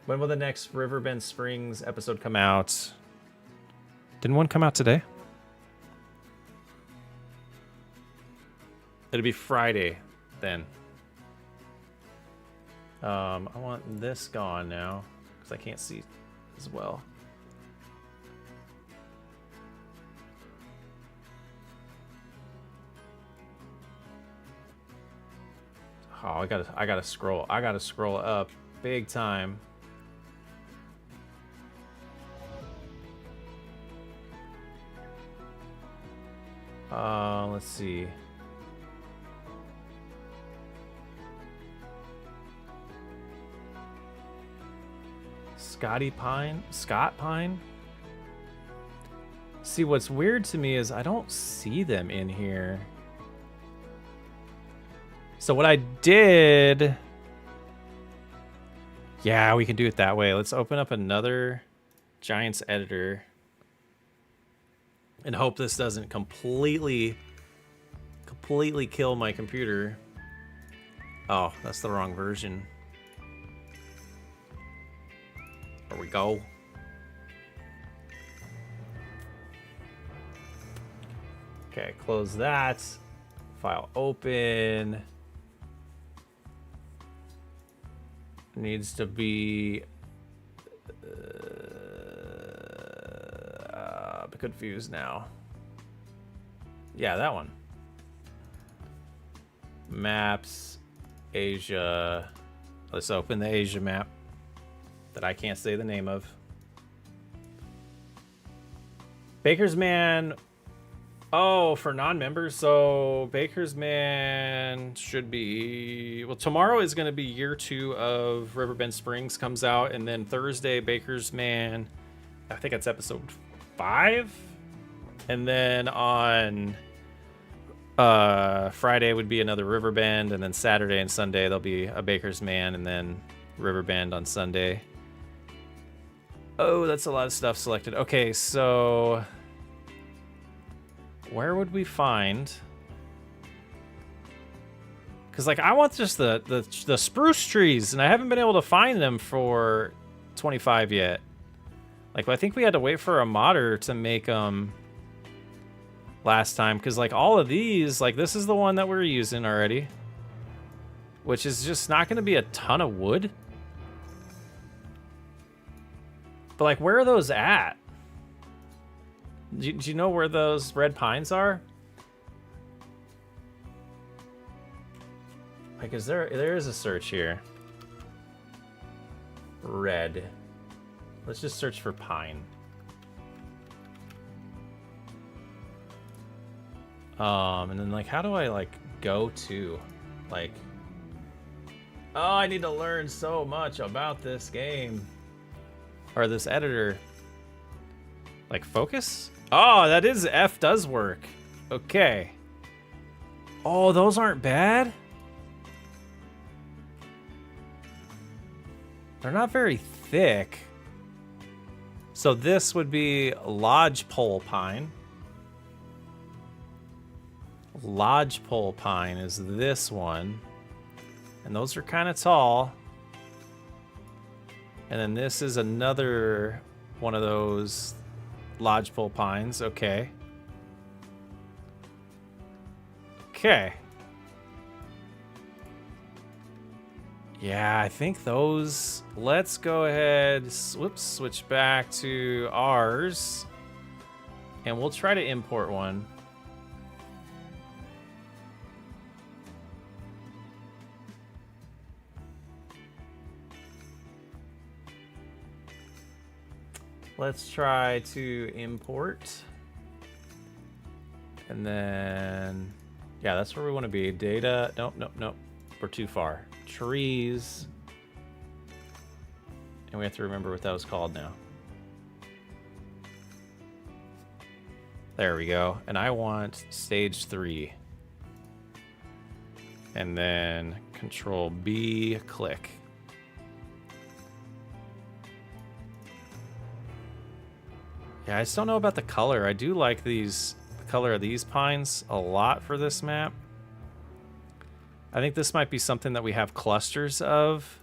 When will the next Riverbend Springs episode come out? Didn't one come out today? It'll be Friday then. I want this gone now because I can't see as well. Oh, I gotta scroll. I gotta scroll up big time. Let's see. Scott Pine? See, what's weird to me is I don't see them in here. So what I did... Yeah, we can do it that way. Let's open up another Giants editor and hope this doesn't completely kill my computer. Oh, that's the wrong version. There we go. Okay, close that. File open. Needs to be confused now. Yeah, that one. Maps, Asia. Let's open the Asia map that I can't say the name of. Baker's Man. Oh, for non-members. So Baker's Man should be... Well, tomorrow is going to be year 2 of Riverbend Springs comes out. And then Thursday, Baker's Man. I think that's episode 5. And then on Friday would be another Riverbend, and then Saturday and Sunday there'll be a Baker's Man, and then Riverbend on Sunday. Oh, that's a lot of stuff selected. Okay, so where would we find? Because like I want just the spruce trees, and I haven't been able to find them for 25 yet. Like I think we had to wait for a modder to make them last time, because like all of these, like this is the one that we're using already, which is just not going to be a ton of wood. But like, where are those at? Do you know where those red pines are? Like, there is a search here. Red. Let's just search for pine. And then like, how do I like go to, like, oh, I need to learn so much about this game. Or this editor. Like focus? Oh, that is, F does work. Okay. Oh, those aren't bad. They're not very thick. So this would be lodgepole pine. Lodgepole pine is this one. And those are kind of tall. And then this is another one of those lodgepole pines. Okay. Okay. Yeah, I think those... Let's go ahead, switch back to ours. And we'll try to import one. Let's try to import. And then, yeah, that's where we want to be. Data, nope. We're too far. Trees. And we have to remember what that was called now. There we go. And I want stage 3. And then Control B, click. Yeah, I just don't know about the color. I do like the color of these pines a lot for this map. I think this might be something that we have clusters of.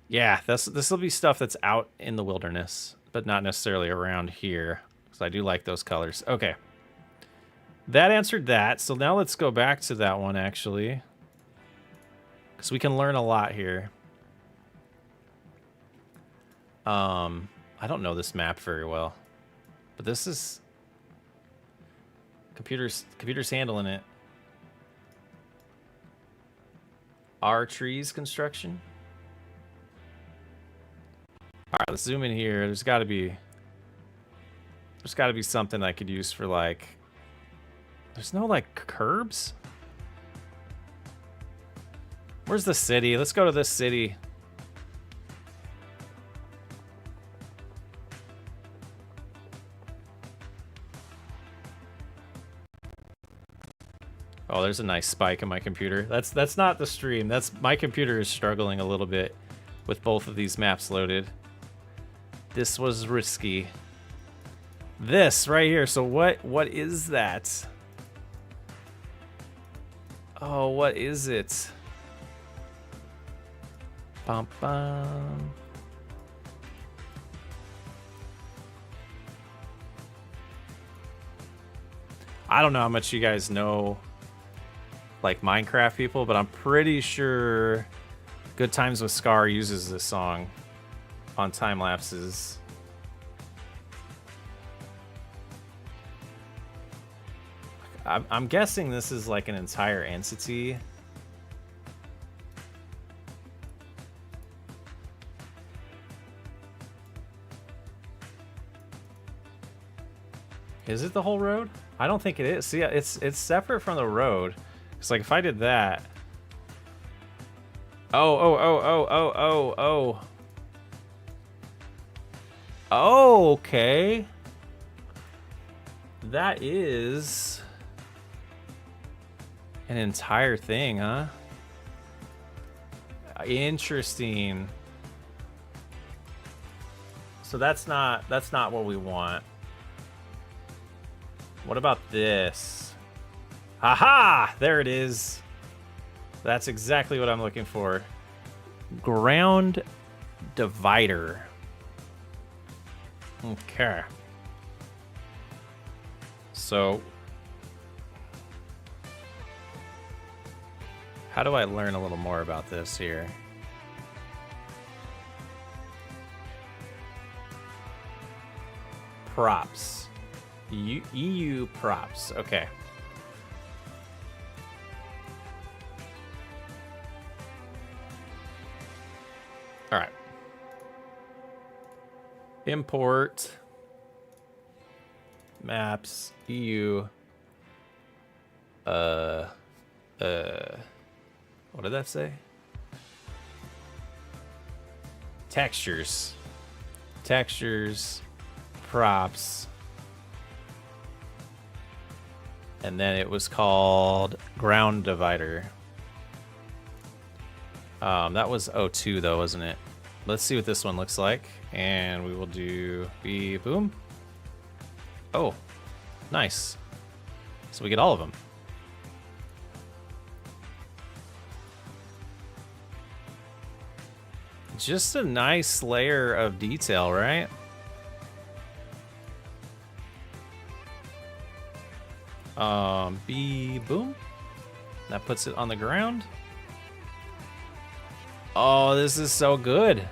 Yeah, this will be stuff that's out in the wilderness, but not necessarily around here. Because I do like those colors. Okay. That answered that. So now let's go back to that one, actually. Because we can learn a lot here. I don't know this map very well, but this is computers handling it. Our trees construction. All right, let's zoom in here. There's got to be something I could use for like. There's no like curbs. Where's the city? Let's go to this city. Oh, there's a nice spike in my computer. That's not the stream. That's my computer is struggling a little bit with both of these maps loaded. This was risky. This right here. So what is that? Oh, what is it? Bum bum. I don't know how much you guys know, like Minecraft people, but I'm pretty sure Good Times with Scar uses this song on time lapses. I'm guessing this is like an entire entity. Is it the whole road? I don't think it is. See, it's separate from the road. It's like if I did that. Oh. Oh, okay. that is an entire thing, huh? Interesting. So that's not what we want. What about this? Haha! There it is. That's exactly what I'm looking for. Ground divider. Okay. So how do I learn a little more about this here? Props. EU props. Okay. All right. Import maps EU. What did that say? Textures. Textures. Props. And then it was called ground divider. That was 02 though, wasn't it? Let's see what this one looks like. And we will do boom. Oh, nice. So we get all of them. Just a nice layer of detail, right? Boom. That puts it on the ground. Oh, this is so good.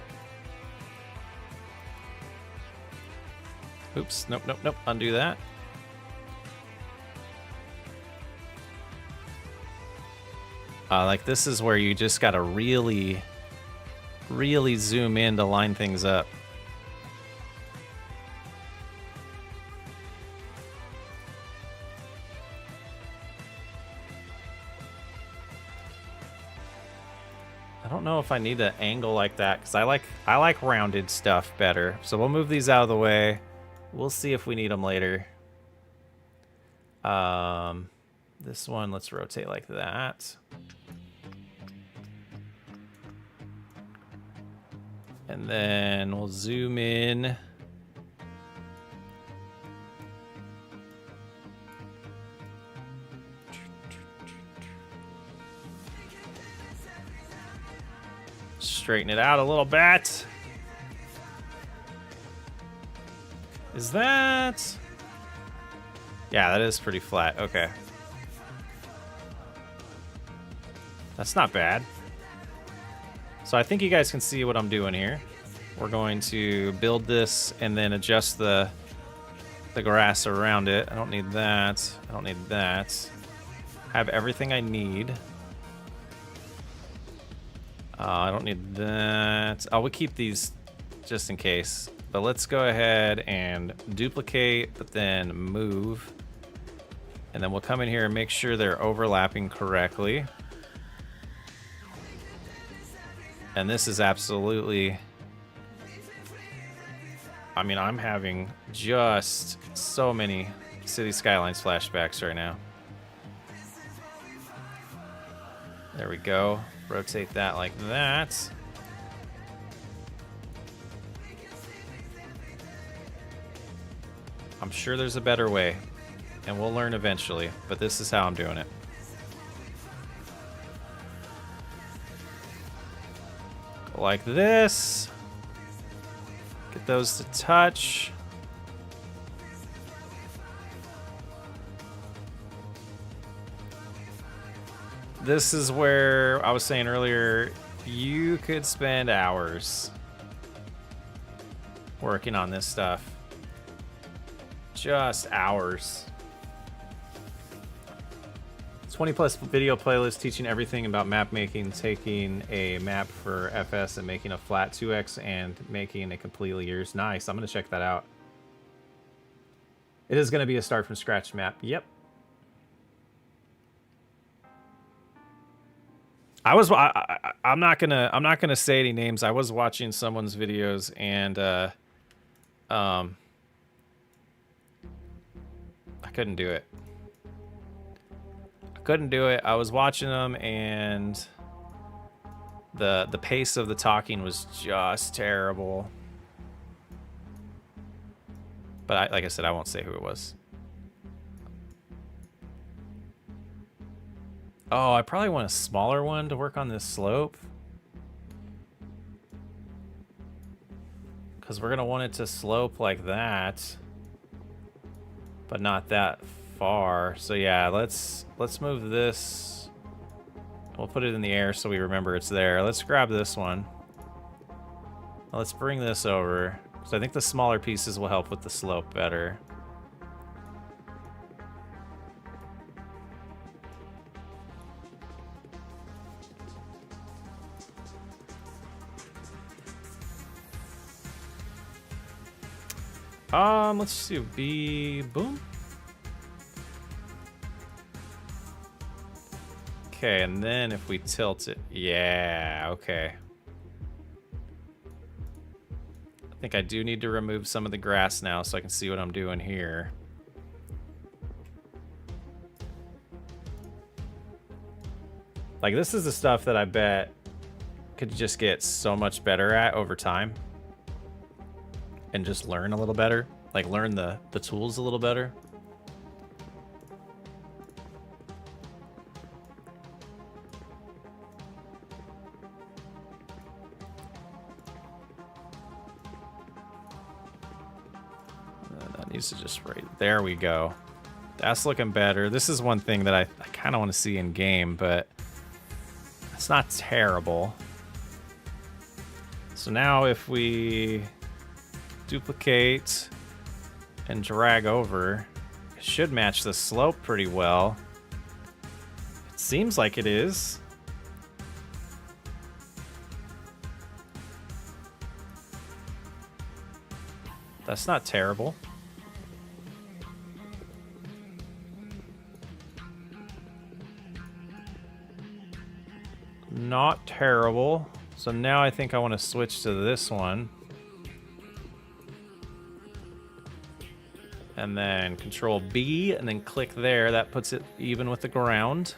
Oops, nope. Undo that. Like this is where you just gotta really zoom in to line things up. I don't know if I need an angle like that because I like rounded stuff better. So we'll move these out of the way. We'll see if we need them later. This one, let's rotate like that. And then we'll zoom in. Straighten it out a little bit. Is that? Yeah, that is pretty flat. Okay. That's not bad. So I think you guys can see what I'm doing here. We're going to build this and then adjust the grass around it. I don't need that. I don't need that. Have everything I need. I don't need that. Oh, we'll keep these just in case. But let's go ahead and duplicate, but then move. And then we'll come in here and make sure they're overlapping correctly. And this is absolutely... I mean, I'm having just so many City Skylines flashbacks right now. There we go. Rotate that like that. I'm sure there's a better way, and we'll learn eventually, but this is how I'm doing it. Go like this. Get those to touch. This is where I was saying earlier, you could spend hours working on this stuff. Just hours. 20+ video playlist teaching everything about map making, taking a map for FS and making a flat 2x and making it completely yours. Nice, I'm gonna check that out. It is gonna be a start from scratch map. Yep. I'm not gonna say any names. I was watching someone's videos and I couldn't do it. I couldn't do it. I was watching them, and the pace of the talking was just terrible. But like I said, I won't say who it was. Oh, I probably want a smaller one to work on this slope. Because we're going to want it to slope like that. But not that far. So yeah, let's move this. We'll put it in the air so we remember it's there. Let's grab this one. Let's bring this over. So I think the smaller pieces will help with the slope better. Let's do B, boom. Okay, and then if we tilt it, yeah, okay. I think I do need to remove some of the grass now so I can see what I'm doing here. Like, this is the stuff that I bet could just get so much better at over time. And just learn a little better. Like, learn the tools a little better. That needs to just right there we go. That's looking better. This is one thing that I kind of want to see in game, but it's not terrible. So now if we duplicate and drag over, it should match the slope pretty well. It seems like it is. That's not terrible. Not terrible. So now I think I want to switch to this one. And then Control B, and then click there. That puts it even with the ground.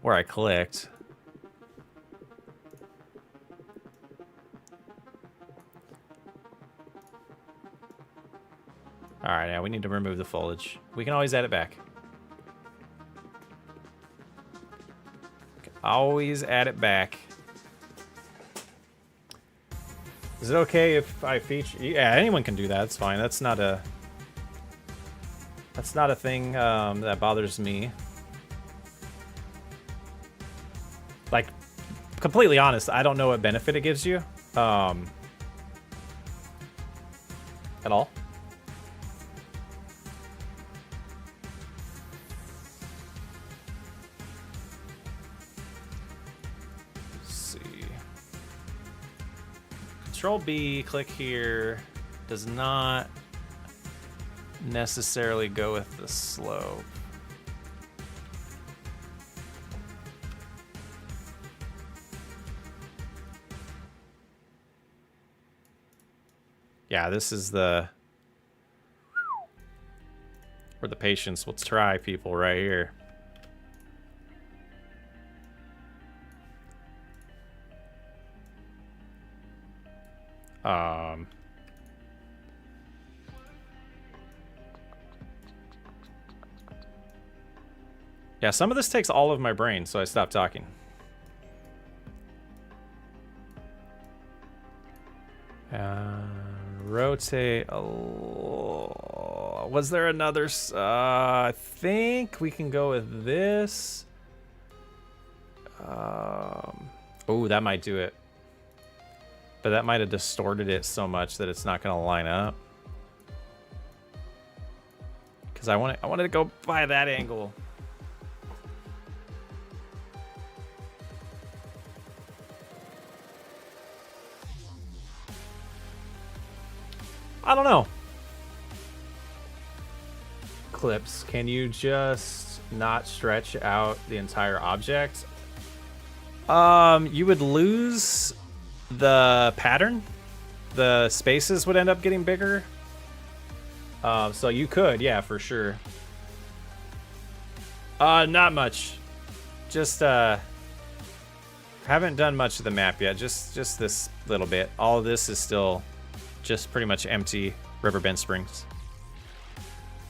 Where I clicked. Alright, now we need to remove the foliage. We can always add it back. Always add it back. Is it okay if I feature? Yeah, anyone can do that. It's fine. That's not a thing that bothers me. Like, completely honest, I don't know what benefit it gives you at all. Control B, click here, does not necessarily go with the slope. Yeah, this is where the patience will try people right here. Yeah, some of this takes all of my brain, so I stopped talking. Rotate. Was there another? I think we can go with this. Oh, that might do it. But that might have distorted it so much that it's not going to line up. Because I wanted to go by that angle. I don't know. Clips, can you just not stretch out the entire object? You would lose the pattern. The spaces would end up getting bigger. So you could, yeah, for sure. Not much. Just haven't done much of the map yet. Just this little bit. All of this is still just pretty much empty Riverbend Springs.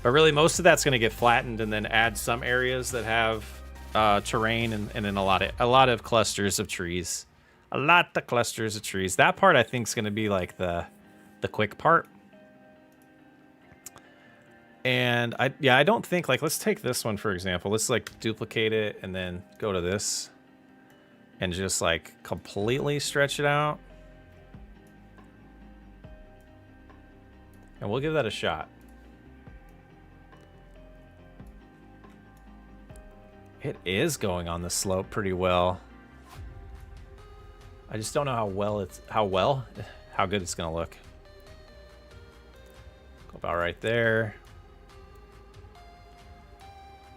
But really, most of that's going to get flattened, and then add some areas that have terrain, and then a lot of clusters of trees. A lot of clusters of trees. That part I think is going to be like the quick part. And I don't think, like, let's take this one for example. Let's like duplicate it and then go to this and just like completely stretch it out. And we'll give that a shot. It is going on the slope pretty well. I just don't know how good it's gonna look. Go about right there.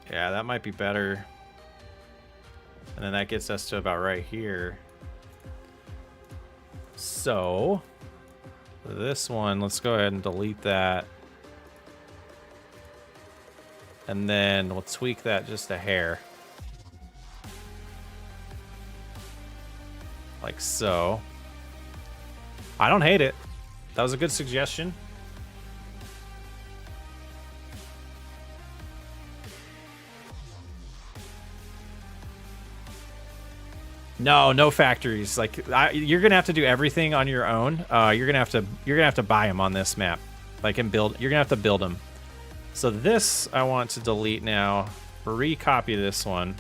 Yeah, that might be better. And then that gets us to about right here. So this one, let's go ahead and delete that. And then we'll tweak that just a hair. Like so. I don't hate it. That was a good suggestion. No factories. Like you're gonna have to do everything on your own. You're gonna have to buy them on this map, like and build. You're gonna have to build them. So this I want to delete now. Recopy this one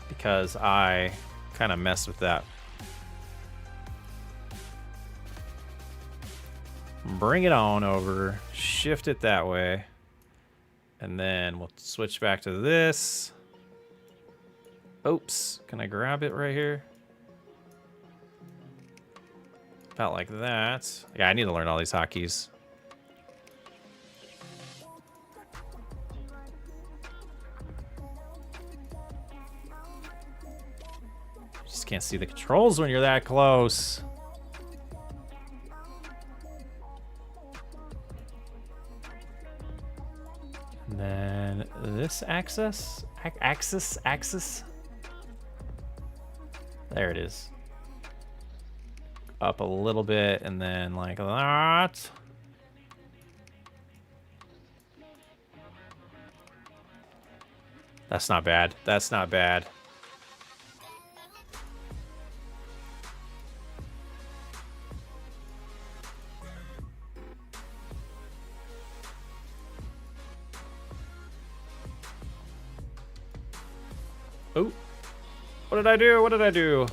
because I kind of messed with that. Bring it on over. Shift it that way, and then we'll switch back to this. Oops, can I grab it right here? About like that. Yeah, I need to learn all these hotkeys. Just can't see the controls when you're that close. And then this axis. There it is. Up a little bit and then like that. That's not bad. That's not bad. Oh. What did I do? What did I do?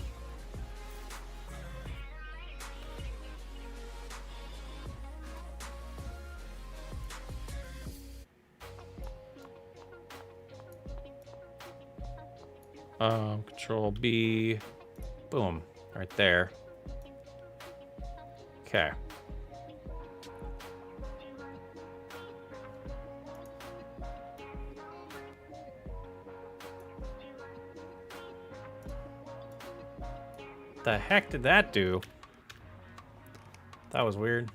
Control B. Boom. Right there. Okay. The heck did that do? That was weird.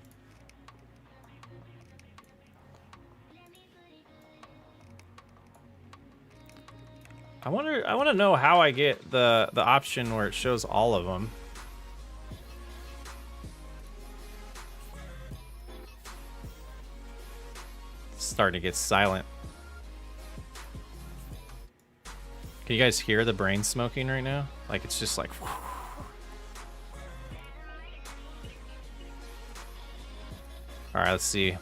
I want to know how I get the option where it shows all of them. It's starting to get silent. Can you guys hear the brain smoking right now? Like it's just like whew. All right, let's see.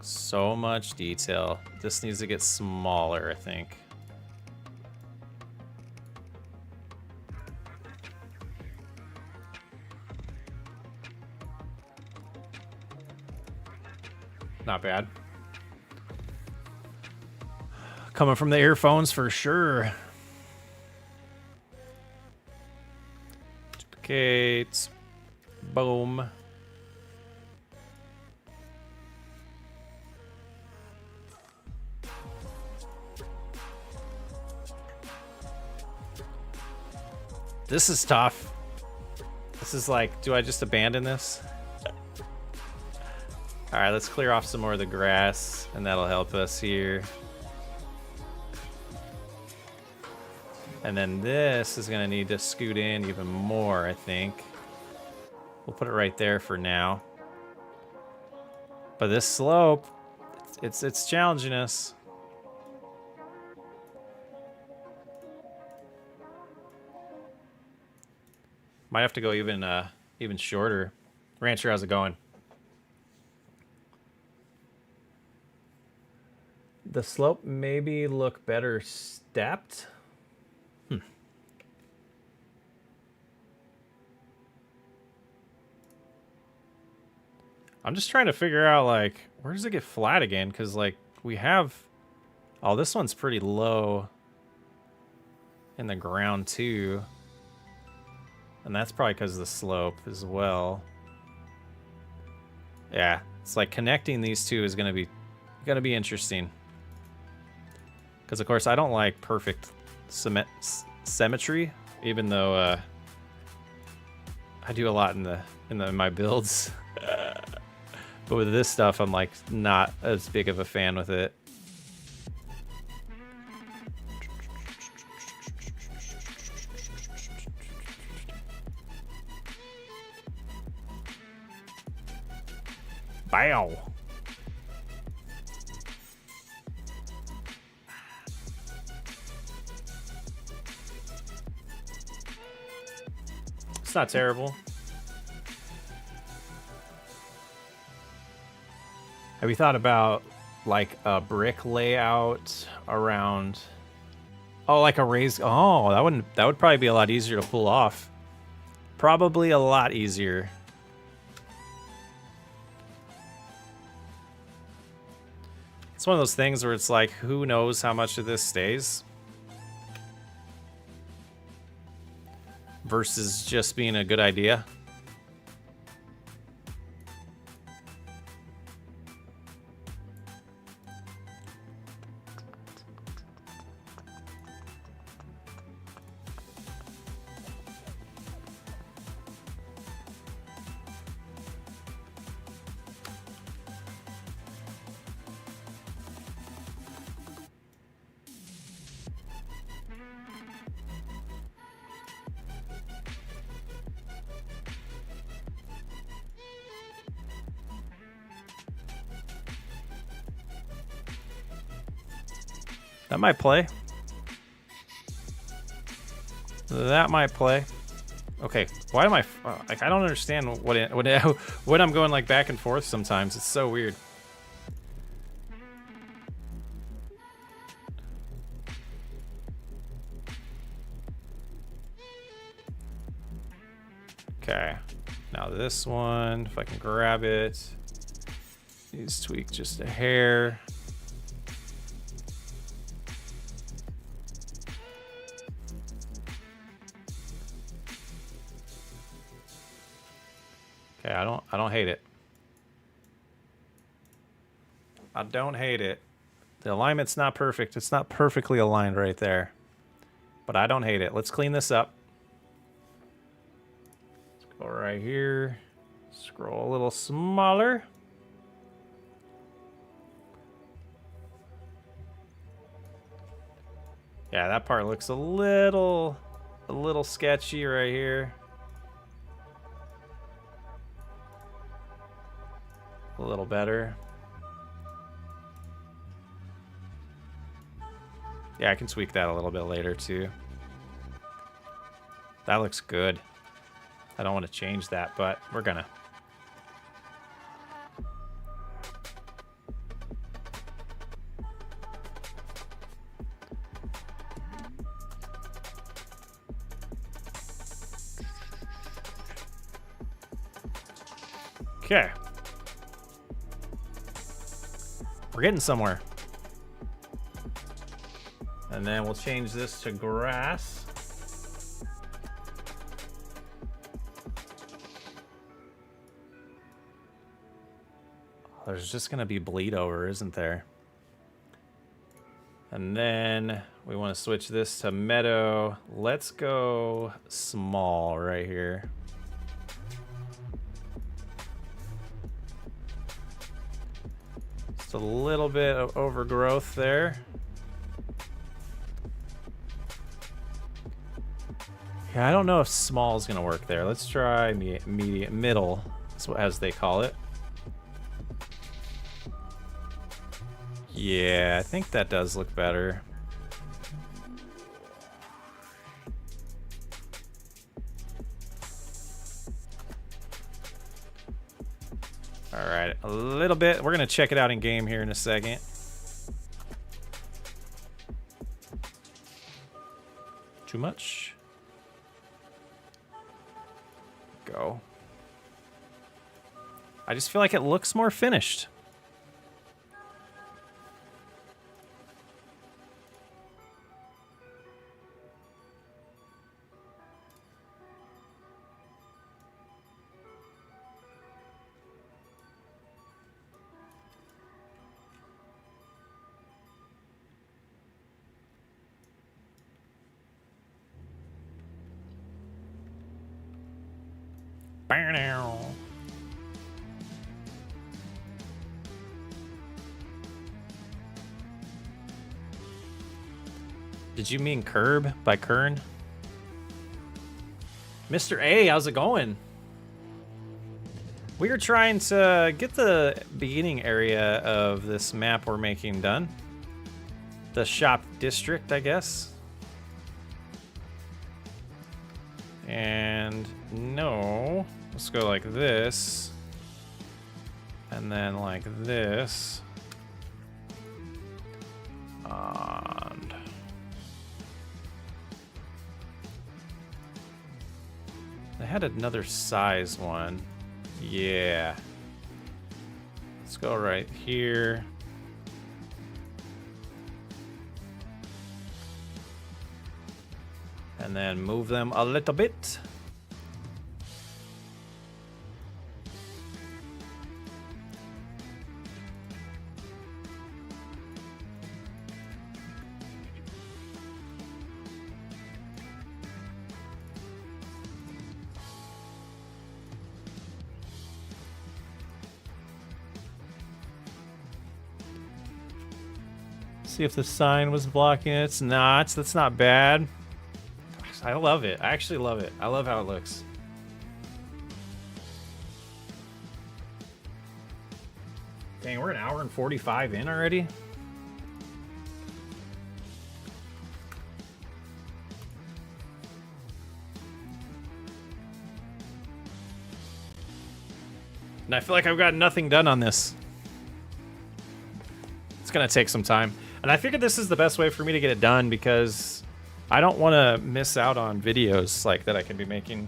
So much detail. This needs to get smaller, I think. Not bad. Coming from the earphones for sure. Duplicate. Boom. This is tough. This is like, do I just abandon this? All right, let's clear off some more of the grass, and that'll help us here. And then this is gonna need to scoot in even more, I think. We'll put it right there for now. But this slope, it's challenging us. Might have to go even shorter. Rancher, how's it going? The slope maybe look better stepped. I'm just trying to figure out, like, where does it get flat again? Because, like, we have... Oh, this one's pretty low in the ground, too. And that's probably because of the slope as well. Yeah, it's like connecting these two is gonna be interesting. Because, of course, I don't like perfect symmetry, even though I do a lot in my builds. But with this stuff, I'm like not as big of a fan with it. Bow. It's not terrible. Have you thought about like a brick layout around? Oh, like a raised. Oh, that would probably be a lot easier to pull off. Probably a lot easier. It's one of those things where it's like, who knows how much of this stays? Versus just being a good idea. That might play. That might play. Okay, why am I like? I don't understand when I'm going like back and forth sometimes. It's so weird. Okay, now this one, if I can grab it, needs to tweak just a hair. Okay, I don't hate it. I don't hate it. The alignment's not perfect. It's not perfectly aligned right there. But I don't hate it. Let's clean this up. Let's go right here. Scroll a little smaller. Yeah, that part looks a little sketchy right here. A little better. Yeah, I can tweak that a little bit later too. That looks good. I don't want to change that, but we're gonna. Okay. We're getting somewhere. And then we'll change this to grass. There's just gonna be bleed over, isn't there? And then we want to switch this to meadow. Let's go small right here. Just a little bit of overgrowth there. Yeah, I don't know if small is going to work there. Let's try middle, as they call it. Yeah, I think that does look better. All right, a little bit. We're going to check it out in game here in a second. Too much? Go. I just feel like it looks more finished. Did you mean curb by Kern? Mr. A, how's it going? We are trying to get the beginning area of this map we're making done. The shop district, I guess. And no, let's go like this. And then like this. And I had another size one. Yeah. Let's go right here. And then move them a little bit. See if the sign was blocking it. It's not. That's not bad. I love it. I actually love it. I love how it looks. Dang, we're an hour and 45 in already. And I feel like I've got nothing done on this. It's gonna take some time. And I figured this is the best way for me to get it done because I don't want to miss out on videos like that I can be making.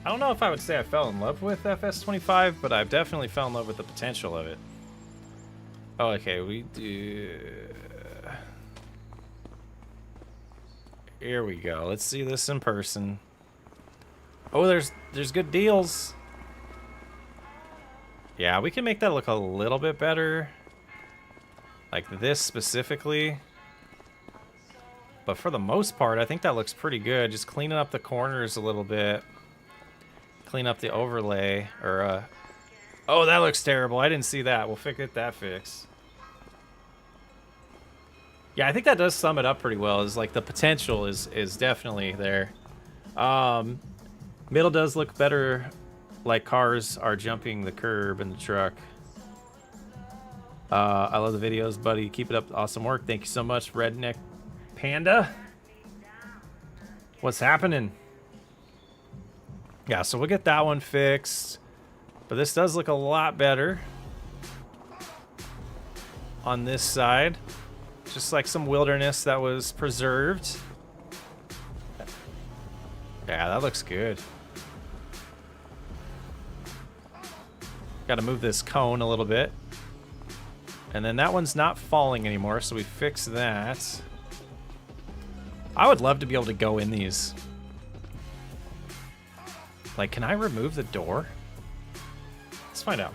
I don't know if I would say I fell in love with FS25, but I've definitely fell in love with the potential of it. Oh, okay, we do... Here we go. Let's see this in person. Oh, there's good deals. Yeah, we can make that look a little bit better. Like this specifically. But for the most part, I think that looks pretty good. Just cleaning up the corners a little bit. Clean up the overlay, or oh, that looks terrible. I didn't see that. We'll get that fixed. Yeah, I think that does sum it up pretty well. Is like the potential is definitely there. Middle does look better, like cars are jumping the curb in the truck. I love the videos, buddy. Keep it up. Awesome work. Thank you so much, Redneck Panda. What's happening? Yeah, so we'll get that one fixed. But this does look a lot better on this side. Just like some wilderness that was preserved. Yeah, that looks good. Got to move this cone a little bit. And then that one's not falling anymore, so we fix that. I would love to be able to go in these. Like, can I remove the door? Let's find out.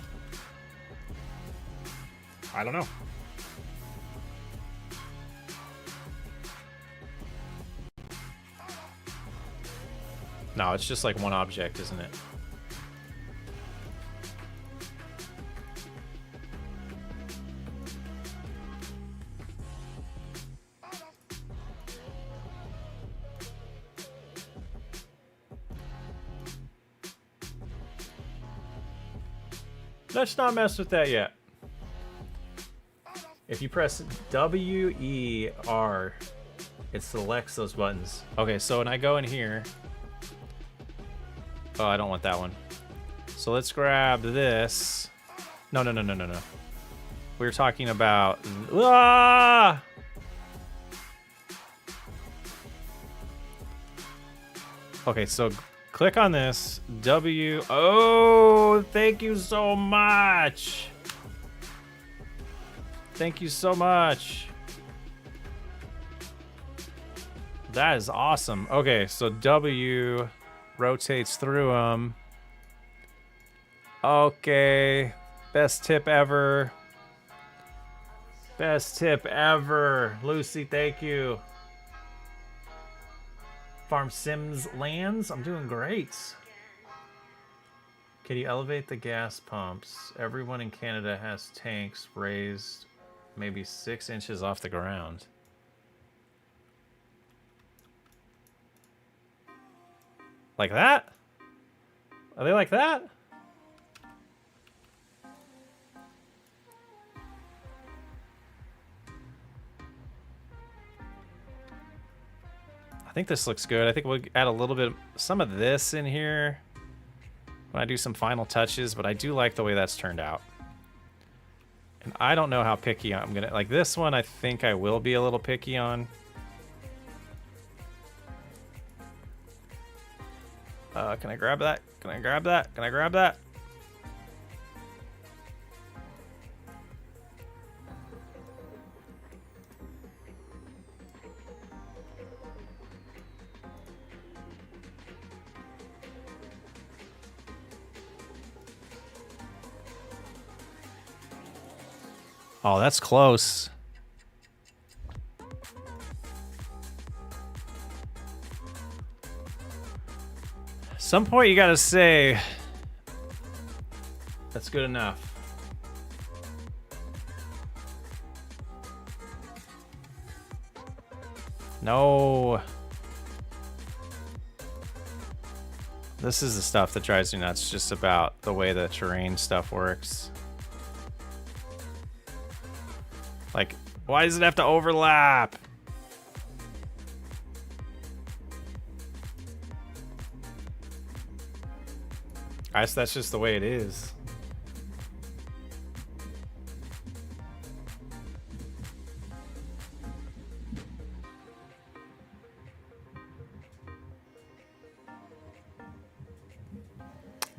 I don't know. No, it's just like one object, isn't it? Let's not mess with that yet. If you press W-E-R, it selects those buttons. Okay, so when I go in here... Oh, I don't want that one. So let's grab this. No. We were talking about... Ah! Okay, so click on this. W... Oh, thank you so much. Thank you so much. That is awesome. Okay, so W rotates through them. Okay. Best tip ever. Best tip ever. Lucy, thank you. Farm Sims lands. I'm doing great. Can you elevate the gas pumps? Everyone in Canada has tanks raised maybe 6 inches off the ground. Like that? Are they like that? I think this looks good. I think we'll add a little bit, some of this in here when I do some final touches, but I do like the way that's turned out. And I don't know how picky I'm gonna, like this one I think I will be a little picky on. Can I grab that? Can I grab that? Can I grab that? Oh, that's close. Some point you gotta say that's good enough. No. This is the stuff that drives me nuts, just about the way the terrain stuff works. Like, why does it have to overlap? I guess that's just the way it is.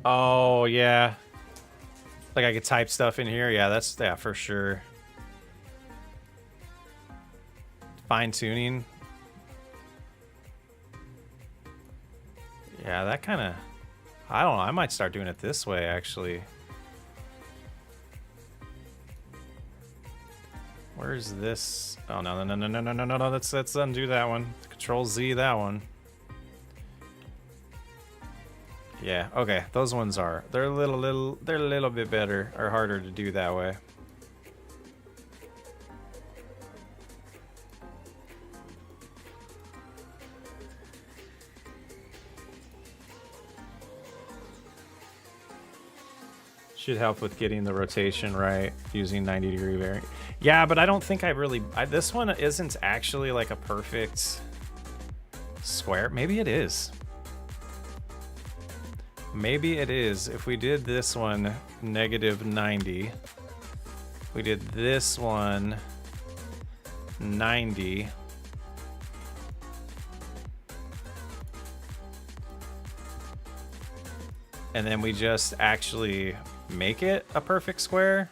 Oh, yeah. Like I could type stuff in here. Yeah, that's, yeah, for sure. Fine tuning. Yeah, that kind of, I don't know. I might start doing it this way, actually. Where's this? Oh, no. Let's undo that one. Control Z that one. Yeah, okay. Those ones are. They're a little bit better or harder to do that way. Should help with getting the rotation right using 90-degree variant. Yeah, but I don't think I really... this one isn't actually like a perfect square. Maybe it is. Maybe it is. If we did this one -90, we did this one 90. And then we just actually make it a perfect square.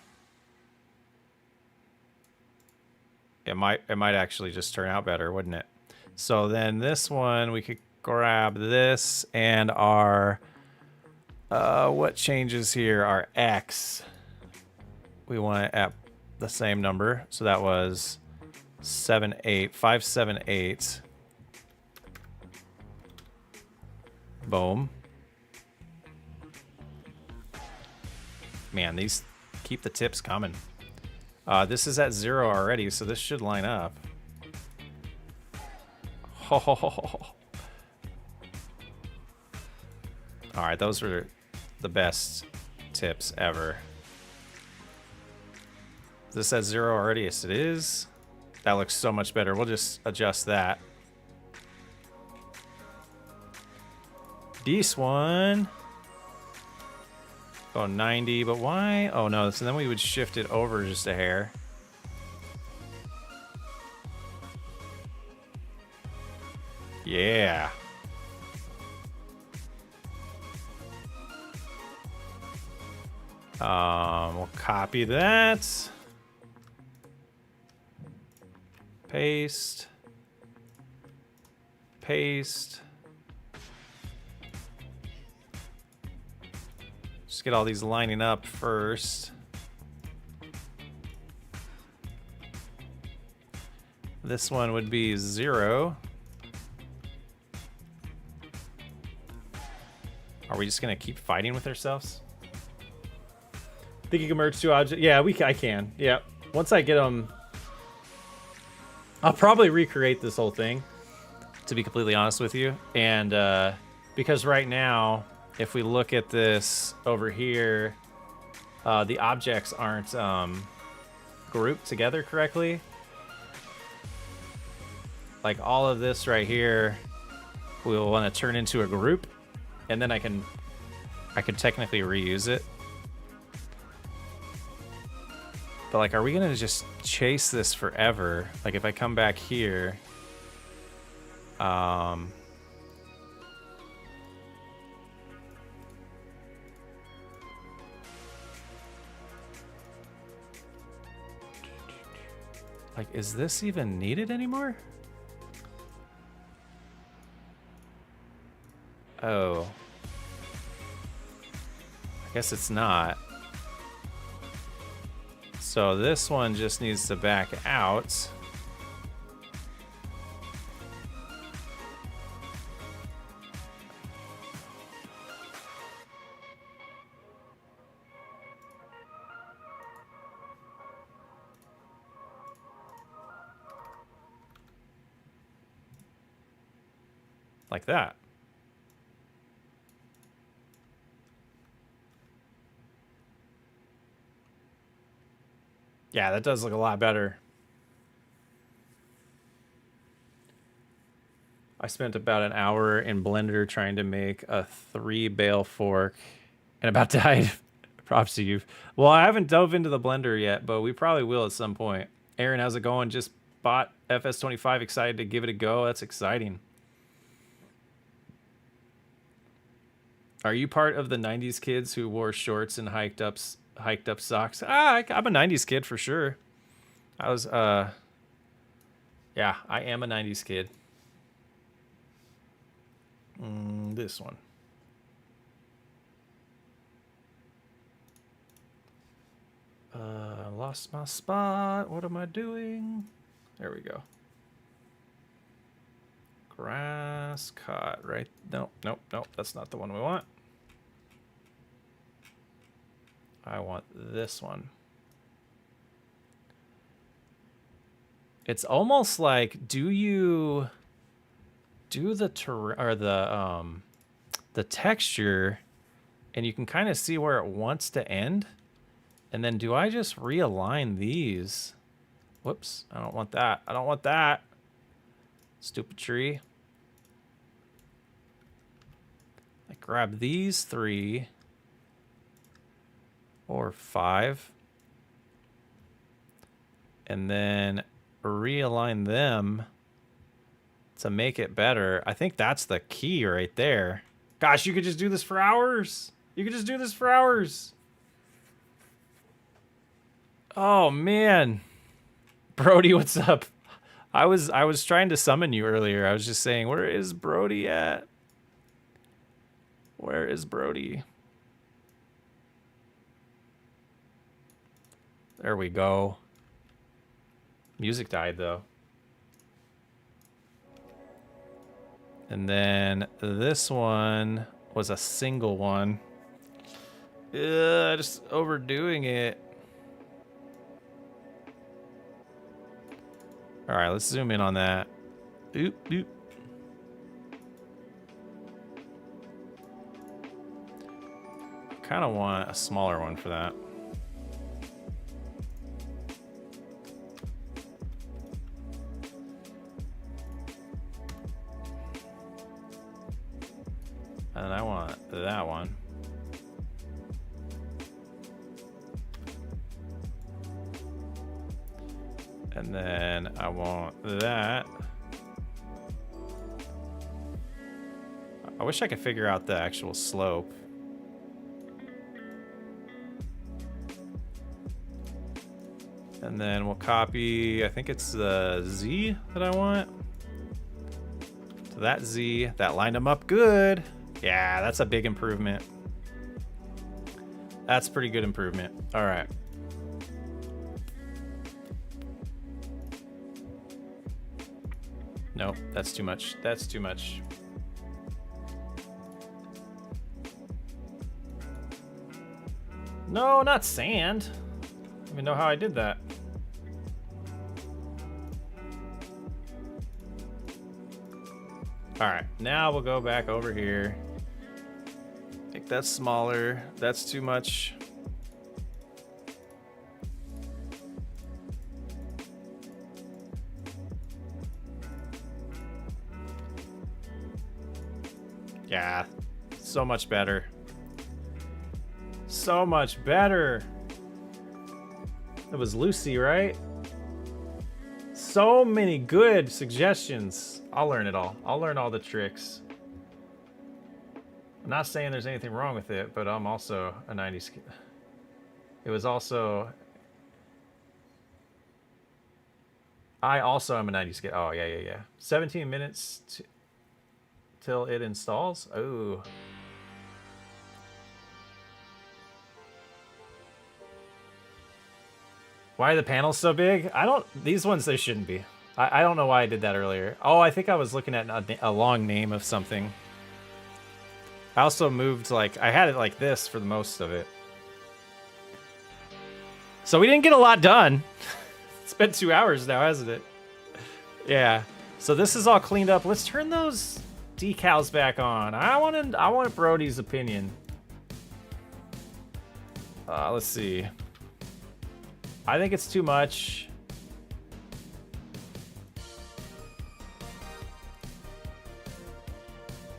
It might actually just turn out better, wouldn't it? So then this one, we could grab this and our, what changes here? Our X. We want it at the same number. So that was 578. Boom. Man, these keep the tips coming. This is at 0 already, so this should line up. All right, those were the best tips ever. Is this at 0 already? Yes, it is. That looks so much better. We'll just adjust that. This one. Oh, 90, but why? Oh no, so then we would shift it over just a hair. Yeah. We'll copy that. Paste. Paste. Just get all these lining up first. This one would be 0. Are we just gonna keep fighting with ourselves? Think you can merge two objects? Yeah, I can. Yeah. Once I get them, I'll probably recreate this whole thing, to be completely honest with you. And because right now, if we look at this over here, the objects aren't grouped together correctly. Like all of this right here, we'll want to turn into a group, and then I can technically reuse it. But like, are we gonna just chase this forever? Like if I come back here, like, is this even needed anymore? Oh. I guess it's not. So this one just needs to back out. Like that. Yeah, that does look a lot better. I spent about an hour in Blender trying to make a 3-bale fork and about died. Props to you. Well, I haven't dove into the Blender yet, but we probably will at some point. Aaron, how's it going? Just bought FS25, excited to give it a go. That's exciting. Are you part of the 90s kids who wore shorts and hiked up socks? I'm a 90s kid for sure. I was yeah, I am a 90s kid. This one. Lost my spot. What am I doing? There we go. Grass cut, right? Nope, that's not the one we want. I want this one. It's almost like, do you do the texture and you can kind of see where it wants to end? And then do I just realign these? Whoops, I don't want that. I don't want that. Stupid tree. Like grab these 3 or 5 and then realign them to make it better. I think that's the key right there. Gosh, you could just do this for hours. You could just do this for hours. Oh man. Brody, what's up? I was trying to summon you earlier. I was just saying, where is Brody at? Where is Brody? There we go. Music died though. And then this one was a single one. Ugh, just overdoing it. All right, let's zoom in on that. Oop, oop. Kind of want a smaller one for that. And I want that one. And then I want that. I wish I could figure out the actual slope. And then we'll copy, I think it's the Z that I want. So that Z, that lined them up good. Yeah, that's a big improvement. That's pretty good improvement. All right. Nope, that's too much. That's too much. No, not sand. I don't even know how I did that. All right, now we'll go back over here. Make that smaller. That's too much. Yeah, so much better. So much better. It was Lucy, right? So many good suggestions. I'll learn it all. I'll learn all the tricks. I'm not saying there's anything wrong with it, but I'm also a 90s kid. It was also... I also am a 90s kid. Oh, yeah. 17 minutes till it installs? Oh. Why are the panels so big? These ones, they shouldn't be. I don't know why I did that earlier. Oh, I think I was looking at a long name of something. I also moved, like, I had it like this for the most of it. So we didn't get a lot done. It's been 2 hours now, hasn't it? Yeah. So this is all cleaned up. Let's turn those decals back on. I want Brody's opinion. Let's see. I think it's too much.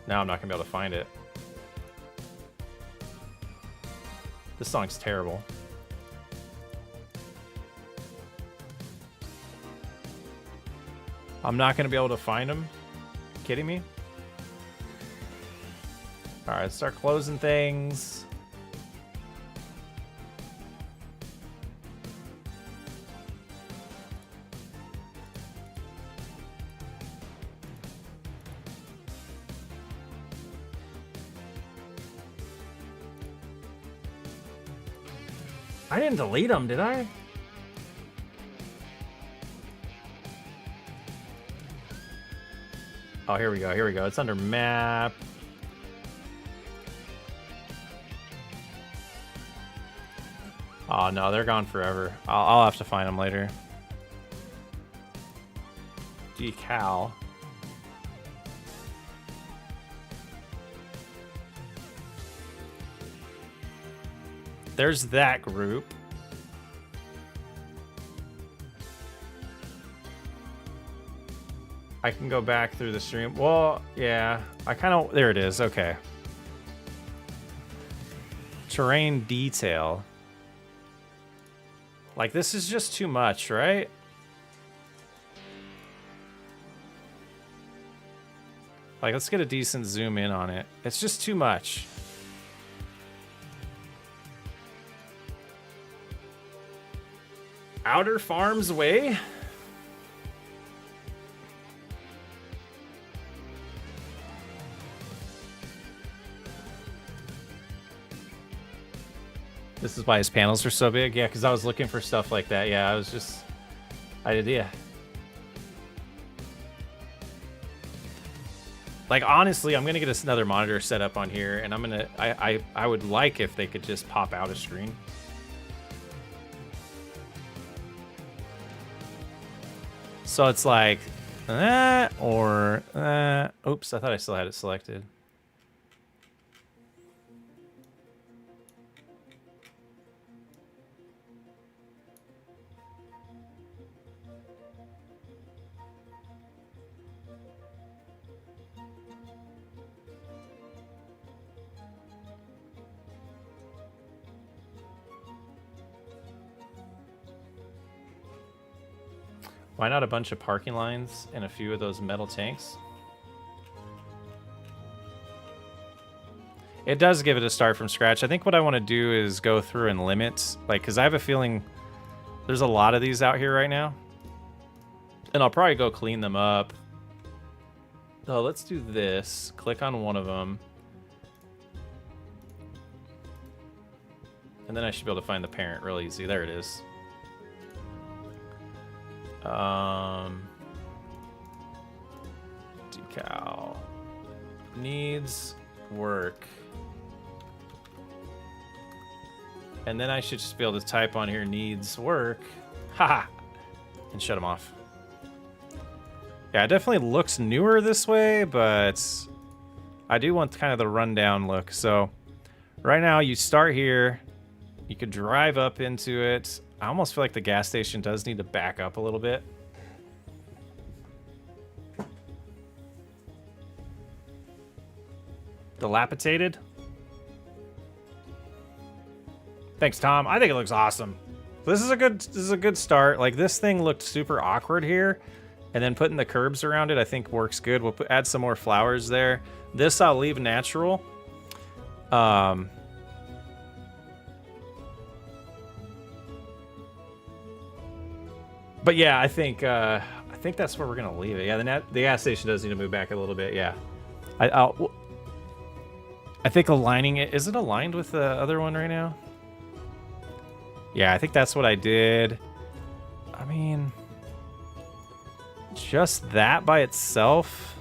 Now I'm not gonna be able to find it. This song's terrible. I'm not gonna be able to find them. Kidding me? All right, let's start closing things. I didn't delete them, did I? Oh, here we go. Here we go. It's under map. Oh, no, they're gone forever. I'll have to find them later. Decal. There's that group. I can go back through the stream. Well, yeah, I kind of... There it is. Okay. Terrain detail. Like, this is just too much, right? Like, let's get a decent zoom in on it. It's just too much. Outer Farms Way? This is why his panels are so big? Yeah, because I was looking for stuff like that. Yeah, I did, yeah. Like, honestly, I'm gonna get us another monitor set up on here, and I would like if they could just pop out a screen. So it's like, or, oops, I thought I still had it selected. Why not a bunch of parking lines and a few of those metal tanks? It does give it a start from scratch. I think what I want to do is go through and limit, like, because I have a feeling there's a lot of these out here right now. And I'll probably go clean them up. So let's do this. Click on one of them. And then I should be able to find the parent real easy. There it is. Decal needs work, and then I should just be able to type on here needs work, haha, and shut them off. Yeah, it definitely looks newer this way, but I do want kind of the rundown look. So right now you start here, you could drive up into it. I almost feel like the gas station does need to back up a little bit. Dilapidated. Thanks, Tom. I think it looks awesome. This is a good start. Like, this thing looked super awkward here, and then putting the curbs around it I think works good. We'll add some more flowers there. This I'll leave natural. But yeah, I think that's where we're gonna leave it. Yeah, the gas station does need to move back a little bit. Yeah, I think aligning it, is it aligned with the other one right now? Yeah, I think that's what I did. I mean, just that by itself,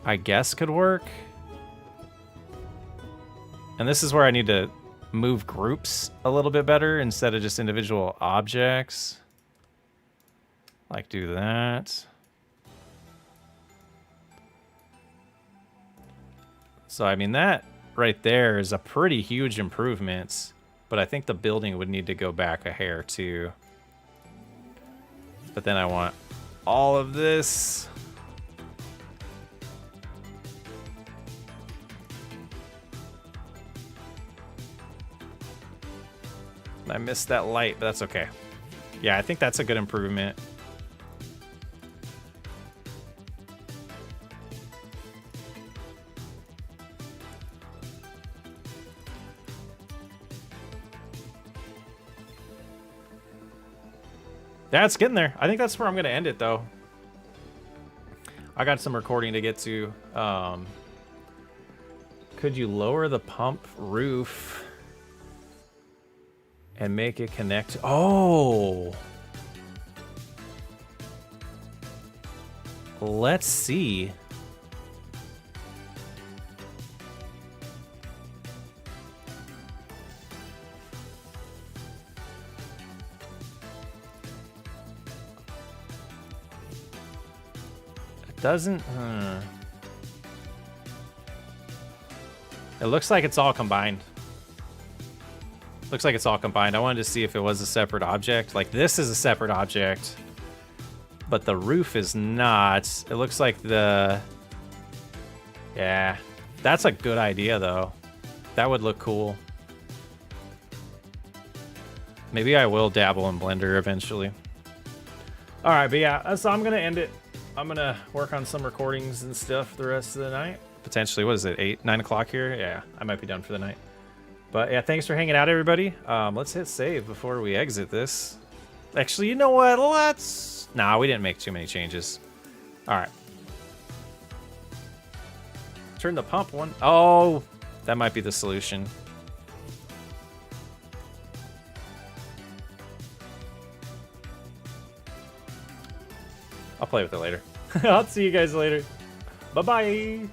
I guess could work. And this is where I need to move groups a little bit better instead of just individual objects. Like, do that. So, I mean, that right there is a pretty huge improvement, but I think the building would need to go back a hair too. But then I want all of this. I missed that light, but that's okay. Yeah, I think that's a good improvement. Yeah, it's getting there. I think that's where I'm going to end it, though. I got some recording to get to. Could you lower the pump roof and make it connect? Oh! Let's see. Doesn't... It looks like it's all combined. Looks like it's all combined. I wanted to see if it was a separate object. Like, this is a separate object, but the roof is not. It looks like the... Yeah, that's a good idea, though. That would look cool. Maybe I will dabble in Blender eventually. All right, but yeah, so I'm gonna end it. I'm gonna work on some recordings and stuff the rest of the night. Potentially, what is it, 8, 9 o'clock here? Yeah, I might be done for the night. But yeah, thanks for hanging out, everybody. Let's hit save before we exit this. Actually, you know what? Nah, we didn't make too many changes. All right. Turn the pump one. Oh, that might be the solution. I'll play with it later. I'll see you guys later. Bye-bye.